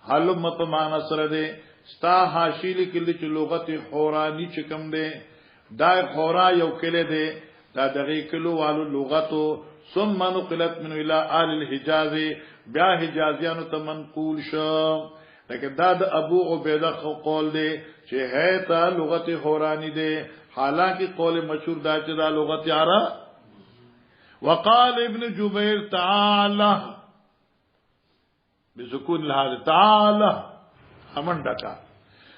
حلم پمانا سر دے ستا حاشیلی کلی چی لغت حورانی چکم دے دا حورا یو کلی دے دا دغی کلو والو لغتو ثم نقلت منو الى آل الحجاز بیا حجازیانو تمنقول شو لیکن دا د ابو عبیدہ قول دے چې ہے تا لغت حورانی دے حالانکہ قول مشہور دا چې دا لغت عرب وقال ابن جبیر تعالی بسکون الحال تعالی امن ڈکا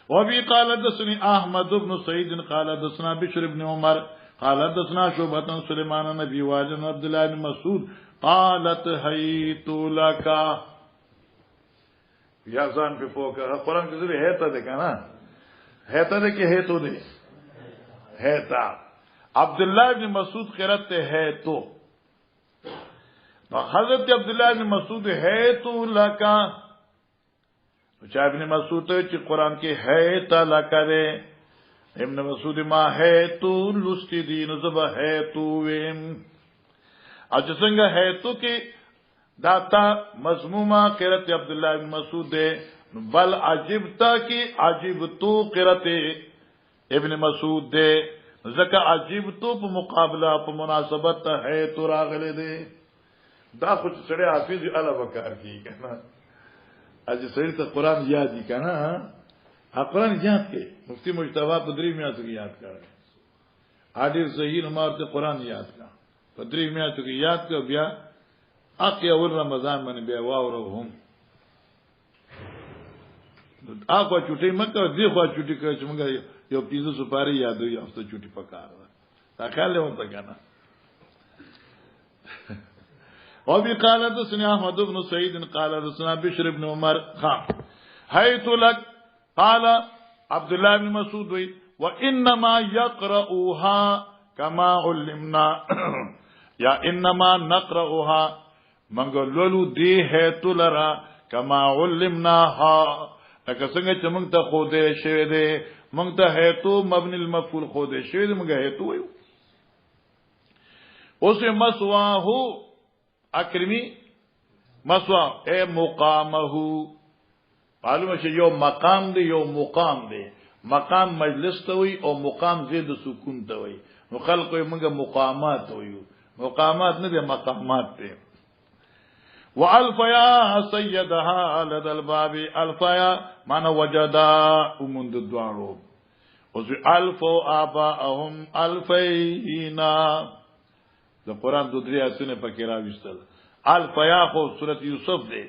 وبی قال حدثني احمد بن سعید قال حدثنا بشر بن عمر قال حدثنا شعبة سليمان نبي واجن عبد الله بن مسعود قالت حيت لك یا ځان په پوکا قرآن کې زوی هيتا ده کنه هيتا ده کې هيتو ده هيتا عبد الله بن مسعود قرات هيتو حضرت عبد الله بن مسعود هيتو لکا چا ابن مسعود چې قرآن کې هيتا لکا ده ابن مسعود ما هيتو لستی دین زبا هيتو ویم اج څنګه هيتو کې داتا مضمومہ قرت عبداللہ بن مسعود دے بل عجبتا کی عجبتو قرت ابن مسعود دے زکا عجبتو پا مقابلہ پا مناسبت ہے تو راغلے دے دا خوچ سڑے حافظ علا بکار کی کہنا اج سڑی تا قرآن یادی کہنا قرآن یاد کے مفتی مجتبہ پدری میاں کی یاد کر عادر صحیح نمارت قرآن یاد کا پدری میاں کی یاد کا بیا اقی اول رمضان من بیا واورو هم اقوا چوٹی مکه دی خوا چوٹی کوي چې موږ یو پیزو سپاری یادو یو هفته چوٹی پکار دا خاله وته کنه او بي قال حدثنا احمد بن سعيد قال حدثنا بشر بن عمر حيث لك قال عبد الله بن مسعود وانما يقرؤها كما علمنا یا انما نقرؤها منگو لولو دی ہے تلرا کما علمناها لکه څنګه چې موږ ته خو دې شوی دی موږ ته ہے تو مبني المفعول خو دې شوی دی موږ ہے تو وایو اوس مسواه اکرمی مسوا اے مقامه معلومه چې یو مقام دی یو مقام دی مقام مجلس ته وي او مقام زید سکون ته وي نو خلق یې موږ مقامات وایو مقامات نه دي مقامات دي والفیا سیدها لدى الباب الفیا معنی وجدا ومند دوارو او الف اباهم الفینا د قران د دریا سونه پکې راوستل الفیا خو سورۃ یوسف دی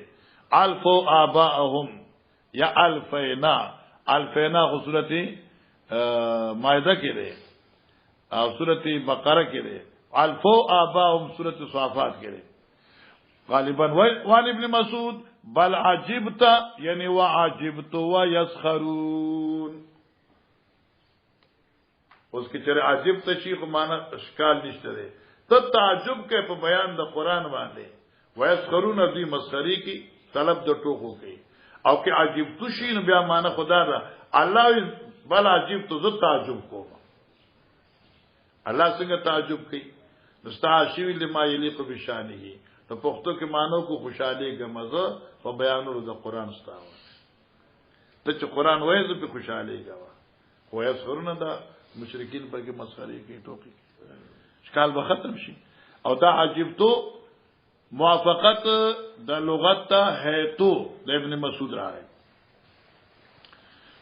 الف اباهم یا الفینا الفینا خو سورت مائده کې ده او سورت بقره کې ده الفو آباهم سورت صافات کې ده غالبا وان ابن مسعود بل عجبت یعنی وعجبت ويسخرون اوس کې چې عجبت شیخ معنا اشکال نشته ده ته تعجب کې په بیان د قران باندې ويسخرون دې مسخري کې طلب د ټوکو کې او کې عجبت شي نو بیا معنا خدا دا الله بل عجبت ز تعجب کوم الله څنګه تعجب کوي مستعشی لما یلیق بشانه ته پښتو کې مانو کو خوشاله غمزه په بیانولو د قران ستاوه ته چې قران وایي زه په خوشاله غوا خو یې سرونه دا مشرکین په کې مسخري کوي ټوکی اشکال به ختم شي او دا عجبتو موافقت د لغت ہے تو د ابن مسعود راغی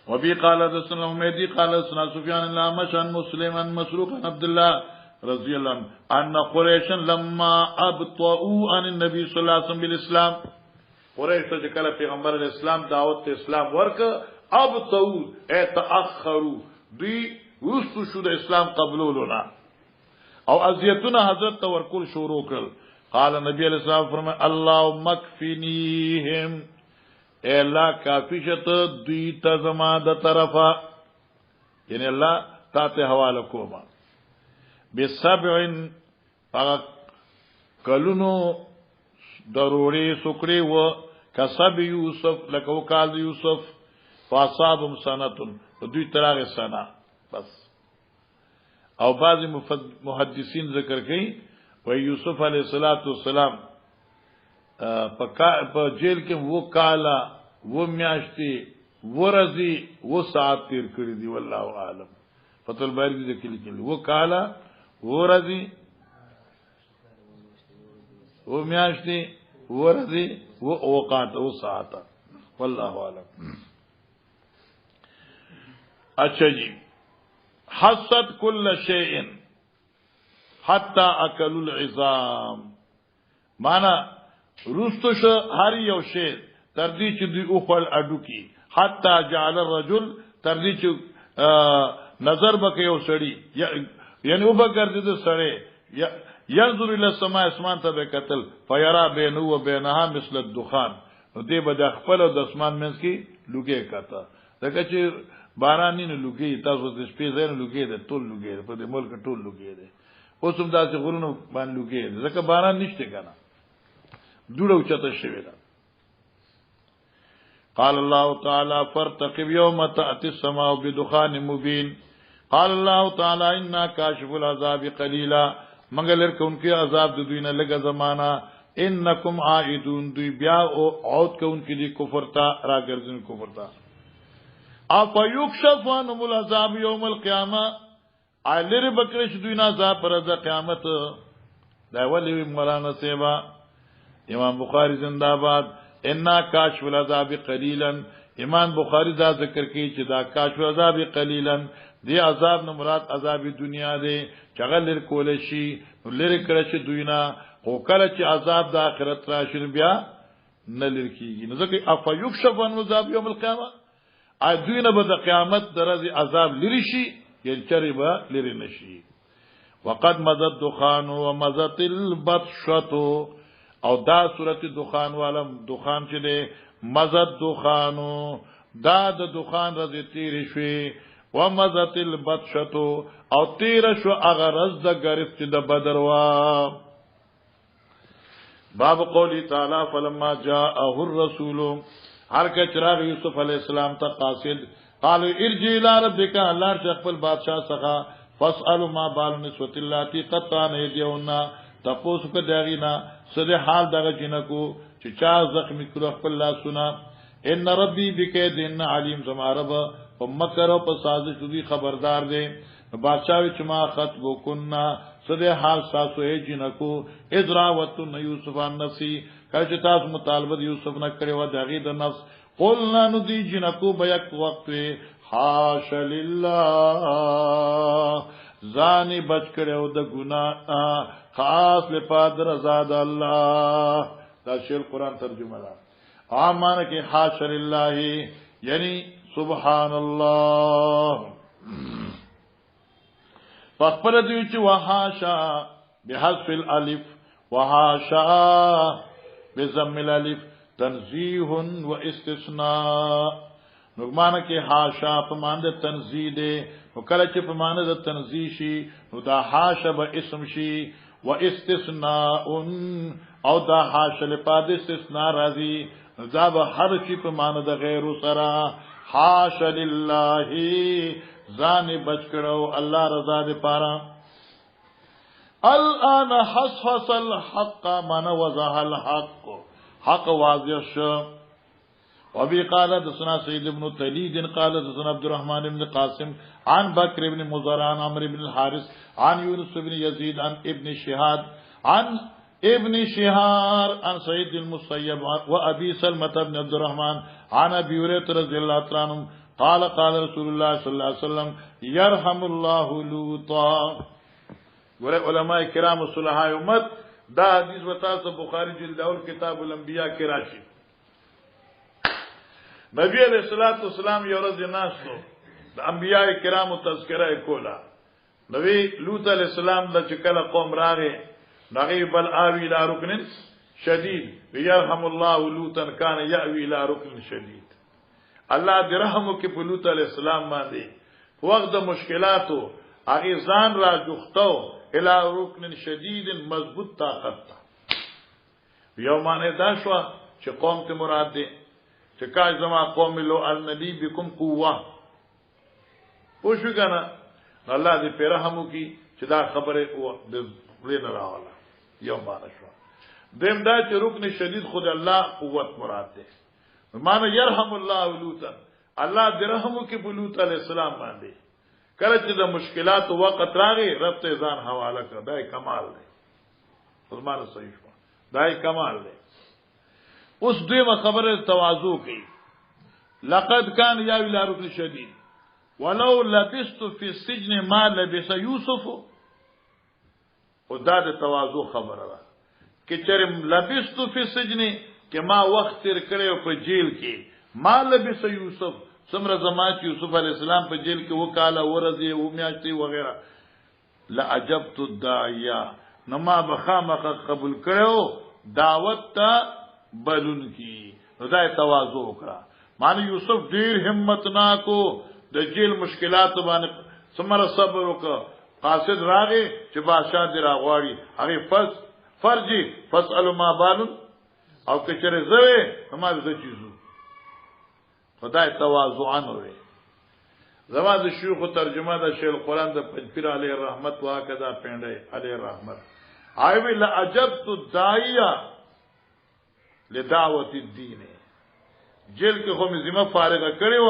وبي قال حدثنا حميدي قال حدثنا سفيان الأعمش عن مسلم عن مسروق عن عبد الله رضي الله عنه ان قريشا لما ابطؤوا عن النبي صلى الله عليه وسلم بالاسلام قریش ته کله پیغمبر اسلام دعوت ته اسلام ورک ابطؤوا اتاخروا دی وستو شو د اسلام قبولونا او اذیتنا حضرت تورکل شروع کړ قال نبی علیہ السلام فرمائے اللهم اکفنیهم اے اللہ کافی شت دوی تا زما د طرفا یعنی اللہ تا ته حواله کوما بسبعن کلونو ضروری سکری و کسب یوسف لکو کال یوسف فاصابهم سنتن دوی تراغ سنه بس او بعض محدثین ذکر کړي و یوسف علیہ السلام په جیل کې وہ کالا وہ میاشتي ورزي وہ ساعت تیر کړی دی والله عالم فتل باری دې کې لیکل وہ کالا ورزي وہ میاشتي ورزي وہ اوقات وہ ساعت والله عالم اچھا جی حسد كل شيء حتى اكلوا العظام معنا روستو شو هر یو شی تر دې چې دوی او خپل اډو کی حتا جعل الرجل تر دې چې نظر بکې یو سړی یعنی او بګر دې سړی ينظر الى السماء اسمان ته به قتل فيرى بينه وبينها مثل الدخان دې به د خپل د اسمان منځ کې لوګي کاته دغه چې باران نه لوګي تاسو د شپې زین لوګي د ټول لوګي په دې ملک ټول لوګي دي اوس هم داسې غرونو باندې لوګي ځکه باران نشته کنه دوړو چته شوی دا قال الله تعالى فارتقب يوم تأتي السماء بدخان مبين قال الله تعالى إنا كاشف العذاب قليلا مگر کونکي عذاب د دوی نه لګه زمانہ انکم عائدون دوی بیا او عود کونکي دي کفر تا راګرځن کفر تا اف یکشف عنهم العذاب يوم القيامه الیر بکرش دوی نه عذاب پر د قیامت دا ولي مولانا سیوا امام بخاری زندہ باد انا کاشف العذاب قلیلا امام بخاری دا ذکر کی چې دا کاشف العذاب قلیلا دی عذاب نه مراد عذاب دنیا دی چغل لر کول شي لر کړه چې دوینا او کله چې عذاب د آخرت راشي بیا نه لر کیږي نو ځکه اف یکشف عن عذاب یوم القیامه ا دوینا به د قیامت درځي عذاب لری شي یل چربا لری نشي وقد مزد دخان ومزت البطشتو او دا صورت دخان والا دخان چې ده مزد دخانو دا د دخان رضی تیر شوی و مزت البطشتو او تیر شو اغرز د گرفت د بدر وا باب قولی تعالی فلما جاءه الرسول هر که چراغ یوسف علیہ السلام ته قاصد قالوا ارجع الى ربك الله خپل بادشاہ څخه فاسالوا ما بال نسوت اللاتي قطعن يديونا تاسو کو داغینا سده حال دغه جنکو چې چا زخمی کړو خپل لاسونه ان ربي بكيدن عليم زما رب په مکر او په سازش دوی خبردار دي بادشاہ چې ما خط وکنا سده حال تاسو یې جنکو اذراوت یوسف عن نفسي کله تاسو مطالبه یوسف نه کړو دغه د نفس قلنا ندی جنکو بیک وقت حاش لله زانی بچ کړو د ګناه خاص لپاره رضا د الله دا شیل قران ترجمه ده عامانه کې حاشر الله یعنی سبحان الله فخبر دی چې وحاشا بحذف الالف وحاشا بضم الالف تنزیه و استثناء. نو معنی کې حاشا په معنی د تنزیه دی، او کله چې په معنی د تنزیه شي نو دا حاشا به اسم شي، و استثناء او دا حاشا لپاره استثناء راځي، دا به هر شي په معنی د غیر سره. حاشا لله ځان بچ کړو الله رضا دې پاره. الان حصحص الحق من وضح الحق، حق واضح شو. وابي قال حدثنا سيد بن تليد قال حدثنا عبد الرحمن بن قاسم عن بكر بن مضر عن عمرو بن الحارث عن يونس بن يزيد عن ابن شهاد عن ابن شهار عن سيد المسيب وابي سلمة بن عبد الرحمن عن ابي هريرة رضي الله عنه قال قال رسول الله صلى الله عليه وسلم يرحم الله لوطا. علماء کرام صلحاء امت دا حدیث وتا بخاری جلد اول کتاب الانبیاء کې راشي. نبی علیہ الصلوۃ والسلام یو ورځ ناشتو د انبیاء کرامو تذکرہ کولا. نبی لوط علیہ السلام د چکل قوم راغه نغی بل آوی الى رکن شدید یرحم الله لوطا کان یاوی الى رکن شدید. الله دې رحم وکي په لوط علیہ السلام باندې وخت د مشکلاتو هغه ځان را جوختو الى رکن شدید مضبوط طاقت تا. یو معنی دا شو چې قوم ته مراد دي چې کاش زما قوم لو النبی بكم قوه پوښ وکنه الله دې په رحم وکي چې دا خبره د لین راواله. یو معنی شو. دیم دا چې رکن شدید خود الله قوت مراد ده. معنی يرحم الله لوطا، الله دې رحم وکي په لوط علیہ السلام باندې کله چې د مشکلات وخت راغی رب ته ځان حواله کړ. دا کمال دی. فرمانه صحیح شو. دا کمال دی. اوس دویمه خبره تواضع کوي. لقد كان يا الى ركن شديد ولو لبست في السجن ما لبس يوسف. او دا د تواضع خبره ده چې چرم لبست في السجن کې ما وخت تیر کړو په جیل کې، ما لبس یوسف څومره زمات یوسف علی السلام په جیل کې وکاله ورځي او میاشتې وغیرہ. لا عجبت الداعیه نما بخامخ قبول کړو دعوت ته بلون کی. نو دا تواضع وکړه. معنی یوسف ډیر همت ناکو د جیل مشکلات باندې څومره صبر وکړه. قاصد راغی چې بادشاہ دی راغواړي هغه فرجی فسأل ما بال او کچره زوی هم د چیزو خدای تواضعان وي. زما د شیخ ترجمه د شیخ القرآن د پنځپیر علی رحمت واکدا پینډه علی رحمت ایوی لا عجبت الداعیه لدعوت الدین. جیل کې خو مزمه فارغه کړی و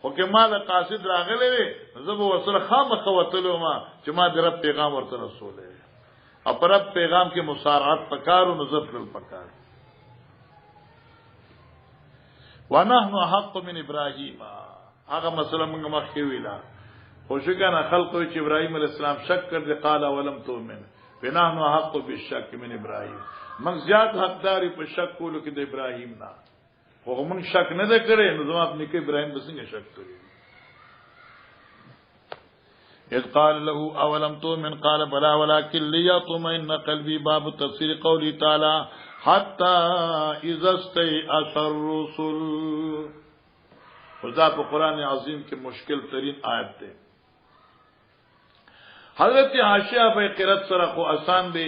خو کې مال قاصد راغلی وي زب وسره خامخ وتلو ما چې ما د رب پیغام ورته رسوله او پر رب پیغام کې مسارعت پکارو نظر کول پکار. ونحن حق من ابراهیم هغه مسله موږ مخکې ویلا خو شګنه خلقو چې ابراهیم علی السلام شک کړ دي قال ولم تؤمن ونحن حق بالشک من ابراهیم. موږ زیات حقداري په شک کولو کې د ابراهیم نه خو موږ شک نه کړې نو زما په نیکه ابراهیم بسنګ شک کړی. اذ قال له اولم تؤمن قال بلى ولكن ليطمئن قلبي. باب تفسير قوله تعالى حتى اذا استيأس الرسل. خدا په قران عظیم کې مشکل ترین آیت ده. حضرت عائشہ په قرات سره خو آسان دی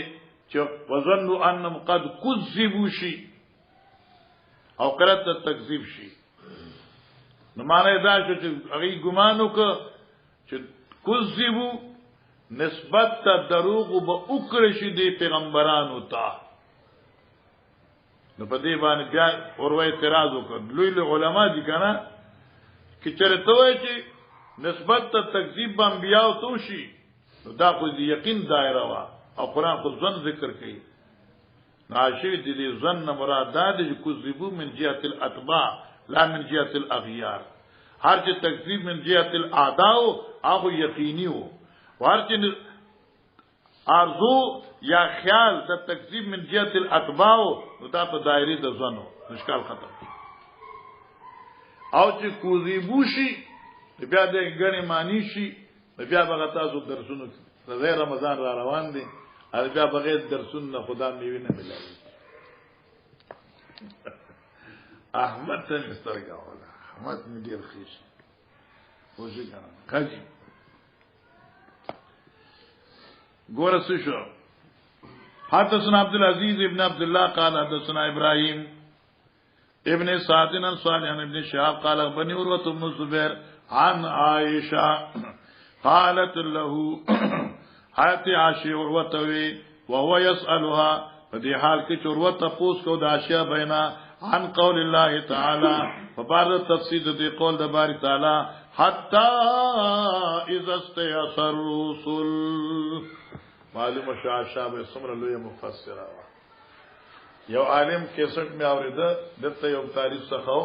چې وظنوا انهم قد كذبوا شي او قرات تکذیب شي. نو معنی دا چې هغه ګمان وکړه چې کذبوا نسبت ته دروغ به وکړي شي د پیغمبرانو ته. نو په دې باندې بیا اوروي اعتراض وکړ. لوی علماء دي کنه چې چرته وایي چې نسبت ته تکذیب به انبیاء تو شي دا خو د یقین دایره وا او قران خو ځن ذکر کوي. ناشي دې ځن مراد ده چې کذبوا من جهه الاتباع لا من جهه الاغيار. هر چې تکذیب من جهه الاعداء هغه یقیني وو، هر چې ارزو یا خیال د تکذیب من جهه الاتباع نو دا په دایره د ځنو مشکل ختم. او چې کوزیبو شي بیا د غنی معنی شي بیا به تاسو درسونه د رمضان را روان دي او بیا بغیر درسونه خدا میوي نه ملایي احمد ته مسترګا ولا احمد می ډیر خیش وځي کنه کاجی ګور شو حدثنا عبد العزيز ابن عبد الله قال حدثنا ابراهيم ابن سعد عن صالح ابن شهاب قال بني عروة بن الزبير عن عائشة قالت له حياتي عائشة عروة وهو يسألها فدي حال کې عروة تپوس کو د عائشة بینا عن قول الله تعالى فبعد تفسير دي قول د باري تعالى حتى اذا استيأس الرسل معلومه شاه به سمره لوی مفسره وا یو عالم کیسټ می اوریده دته یو تاریخ څخه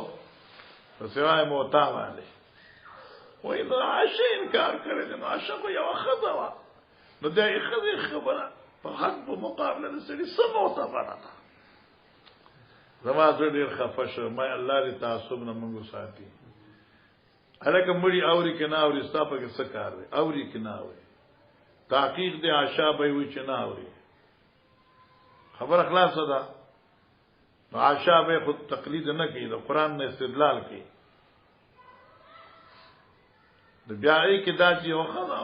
په سوای موتا باندې وای دا عائشه انکار کړی نو عائشه کو یو خبره نو دا خبره په حق په مقابله د سړي سمو ته ورته زما ډېر خفه شو مې الله دې تعصب نه منغو ساتي هلکه مړی اوري کنه اوري ستاپه کې څه کار دی اوري کنه اوري تحقیق دې عائشه به وي چې نه اوري خبر اخلاص ده نو عائشه به خود تقلید نه کوي د قران نه استدلال کوي د بیاي کې دا چې یو خزا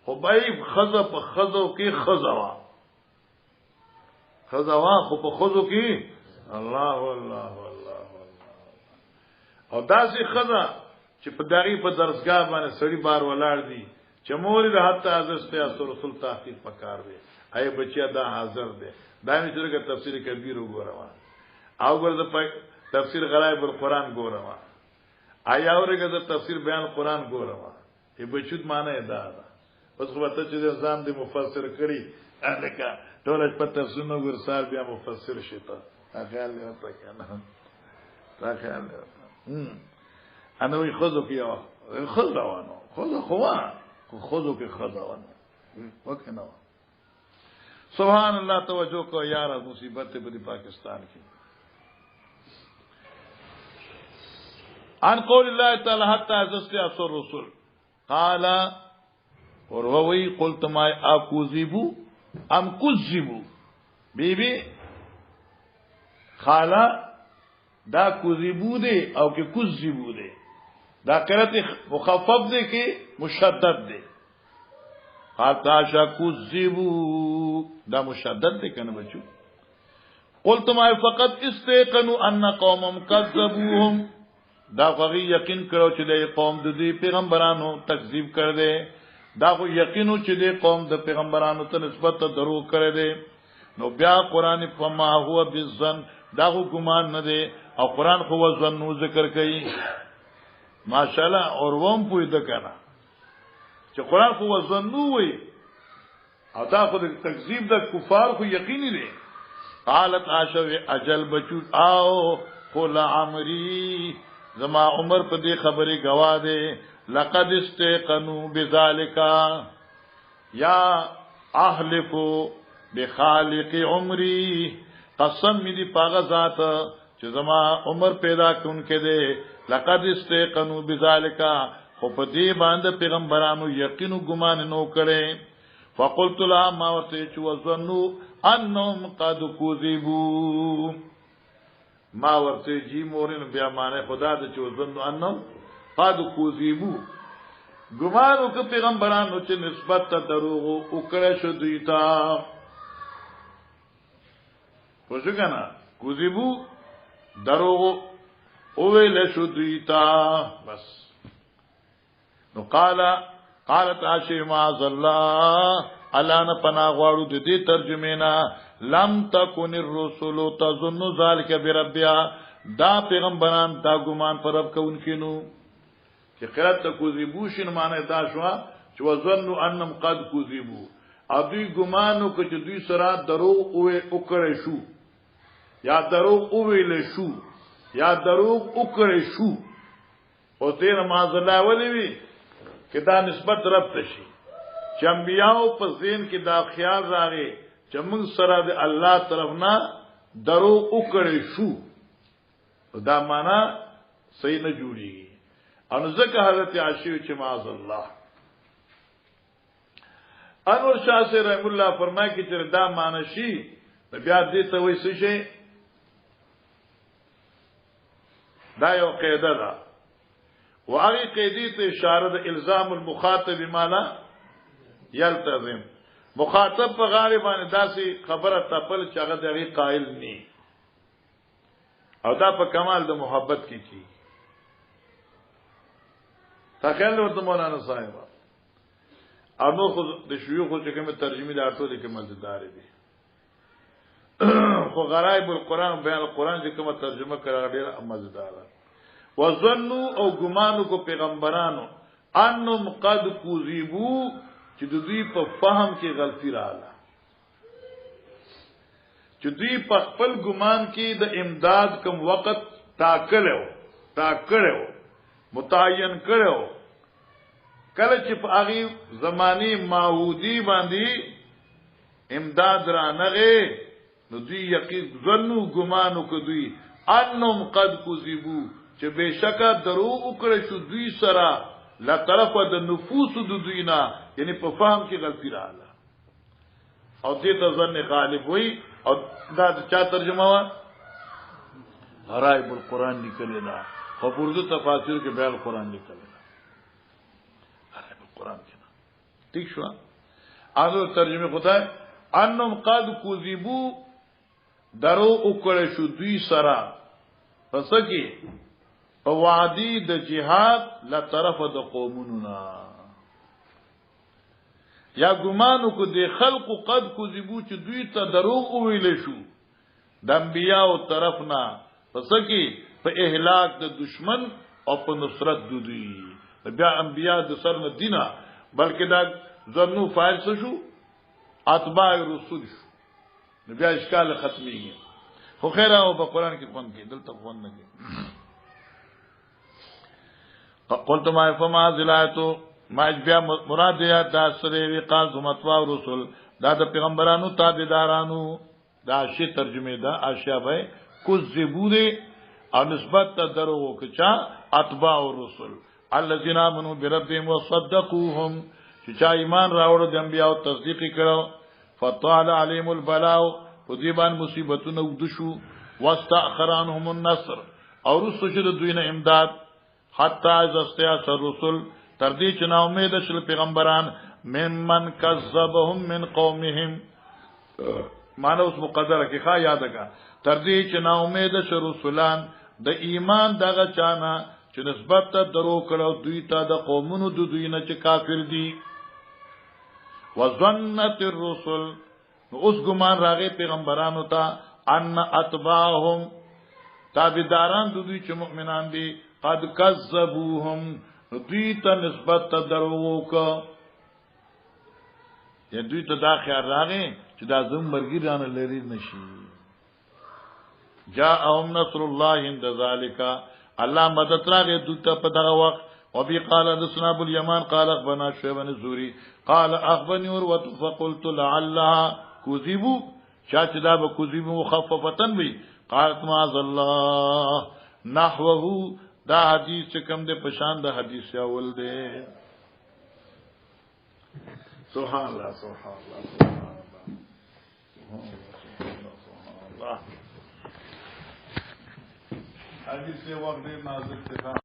خو به خزا په خزو کې خزوا خو په خزو کې الله والله والله او داسې خزا چې په دغه په درسګاه باندې سړي بار ولاړ دي چې مور له حتی حضرت رسول تحقیق پکار دی اي بچیا دا حاضر دی دا می سره تفسیر کبیر وګورم او ګرځه په تفسیر غرایب القرآن ګورم آیا اورګه د تفسیر بیان قرآن ګورم ای بچود معنی دا ده اوس خو ته چې ځان دې مفسر کړي الکه ټول په تفسیر نو ورسال بیا مفسر شته خیال نه پکې نه را خیال انا وي خذو کې خذوانو خذو کې خذوانو وکنه سبحان الله توجه کو یار مصیبت په پاکستان کې عن قول الله تعالى حتى استيأس الرسل قال وروي قلت ما اكذبوا ام كذبوا بیبي خالا دا کذبو دے او کہ کذبو دے دا قرات مخفف دے کہ مشدد دے حتى کذبو دا مشدد دے کنه بچو قلت ما فقط استيقنوا ان قومهم كذبوهم دا غوی یقین کړو چې د قوم د دې پیغمبرانو تکذیب کړ دې دا غو یقینو چې د قوم د پیغمبرانو ته نسبت درو کړ دې نو بیا قران فما هو بالظن دا غو ګمان نه دی او قران خو ظنو ذکر کوي ماشاءالله اور ووم پوی د کنه چې قران خو ظنو وي او دا خو د تکذیب د کفار خو یقیني دی قالت عاشو اجل بچو او قل عمري زما عمر په دې خبره گواه دی لقد استيقنوا بذلك یا احلفو بخالق عمري قسم می دی پاغه ذات چې زما عمر پیدا کونکې دی لقد استيقنوا بذلك خو په دې باندې پیغمبرانو یقینو ګمان نو کړي فقلت لا ما ورته چې وظنوا انهم قد كذبوا ما ورته جی مورن بیا معنی خدا د چې وظنوا انهم قد كذبوا ګمانو ک پیغمبرانو چې نسبت ته دروغ او کړه شو دوی ته وځګنا کوذبو دروغ او ویل شو دوی ته بس نو قالت عائشہ معاذ الله الا نه پنا غواړو د دې ترجمه نه لم تکن الرسل تظن ذلك بربها دا پیغمبران دا ګمان پر رب کوونکینو چې قرات کوذبو شین معنی دا شو چې وظنوا انهم قد كذبوا ابي ګمانو چې دوی سره دروغ او کړی شو یا دروغ او ویل شو یا دروغ او کړی شو او دې نماز الله ولي وی چې دا نسبت رب ته شي چې انبیاء په ذهن کې دا خیال راغی چې موږ سره د الله طرف نه دروغ او کړی شو دا معنا صحیح نه جوړي ان ذکر حضرت عائشہ چې معاذ الله انور شاه سے رحم الله فرمایي چې دا مانشي بیا دې ته وایي څه شي دا یو قاعده ده وهغه قاعده ته اشاره د الزام المخاطب مالا یلتزم مخاطب په غاړه باندې داسې خبره تپل چې هغه دغه قائل ني او دا په کمال د محبت کې کی تخیل ورته مولانا صاحب انو خو د شيوخ چې کومه ترجمه د اټو د کومه مزدار دي خو غرائب القرآن بیان القرآن چې کومه ترجمه کړه ډیره مزدار وظنوا او ګمانو کو پیغمبرانو انهم قد کذبوا چې دوی په فهم کې غلطی رااله چې دوی په خپل ګمان کې د امداد کوم وخت تاکلو متعین کړو کله چې په هغه زماني ماحودی باندې امداد را نغه نو دوی یقین ظنوا ګمانو کو دوی انهم قد کذبوا چې بشکا درو وکړه شو دوی سره لا طرف د نفوس د دوینا یعنی په فهم کې غلطی رااله او دې ته ظن غالب وي او دا چا ترجمه وا غرائب القرآن لیکل دا خو اردو تفاسیر کې بیان قرآن لیکل دا غرائب القرآن کې ٹھیک شو اغه ترجمه خدای انهم قد کذبوا درو وکړه شو دوی سره پس کې وعدی د جهاد لا طرف د قوموننا یا ګمانو کو د خلق قد کذبو چې دوی ته دروغ ویل شو د انبیاء طرفنا پس کې په اهلاک د دشمن او په نصرت د دوی بیا انبیاء د سر نه دینا بلکې دا ظنو فاعل شو اتباع رسول شو بیا اشکال ختميږي خو خیر او په قران کې پون کې دلته پون نه کې قلت ما فما زلاتو ما بیا مراد یا داسره وی قال زمتوا رسول دا د پیغمبرانو تابعدارانو دا شی ترجمه دا اشیاء به کذبو دي او نسبت ته درو کچا اتباع الرسل الذين امنوا بربهم وصدقوهم چې چا ایمان راوړ د انبیاء او تصدیق کړو فطال عليهم البلاء وذيبان مصیبتونه ودشو واستاخر عنهم النصر او رسول د دوینه امداد حتی از استیاس الرسل تردی چنا امید شل پیغمبران ممن کذبهم من قومهم معنی اس مقدره کی خوا یاد کا تردی چنا امید شل رسولان د ایمان دغه چانا چې نسبت ته درو کړو دوی ته د قومونو د دوی نه چې کافر دي وظنت الرسل اوس ګمان راغی پیغمبرانو ته ان اتباهم تابعداران د دوی چې مؤمنان دي قد کذبوهم دوی ته نسبت ته درو کا یا دوی ته دا خیال راغی چې دا زم مرګی رانه لري نشي جاءهم نصر الله عند ذلك الله مدد راغی دوی ته په دغه وخت او بي قال حدثنا ابو اليمان قال اخبرنا شعيب بن الزهري قال اخبرني عروه فقلت لعلها كذبوا شاهد دا بكذبوا مخففه وي قالت معاذ الله نحوه دا حدیث کم دے پشان دا حدیث اول دے سبحان اللہ سبحان اللہ سبحان اللہ حدیث وقت نازل تھا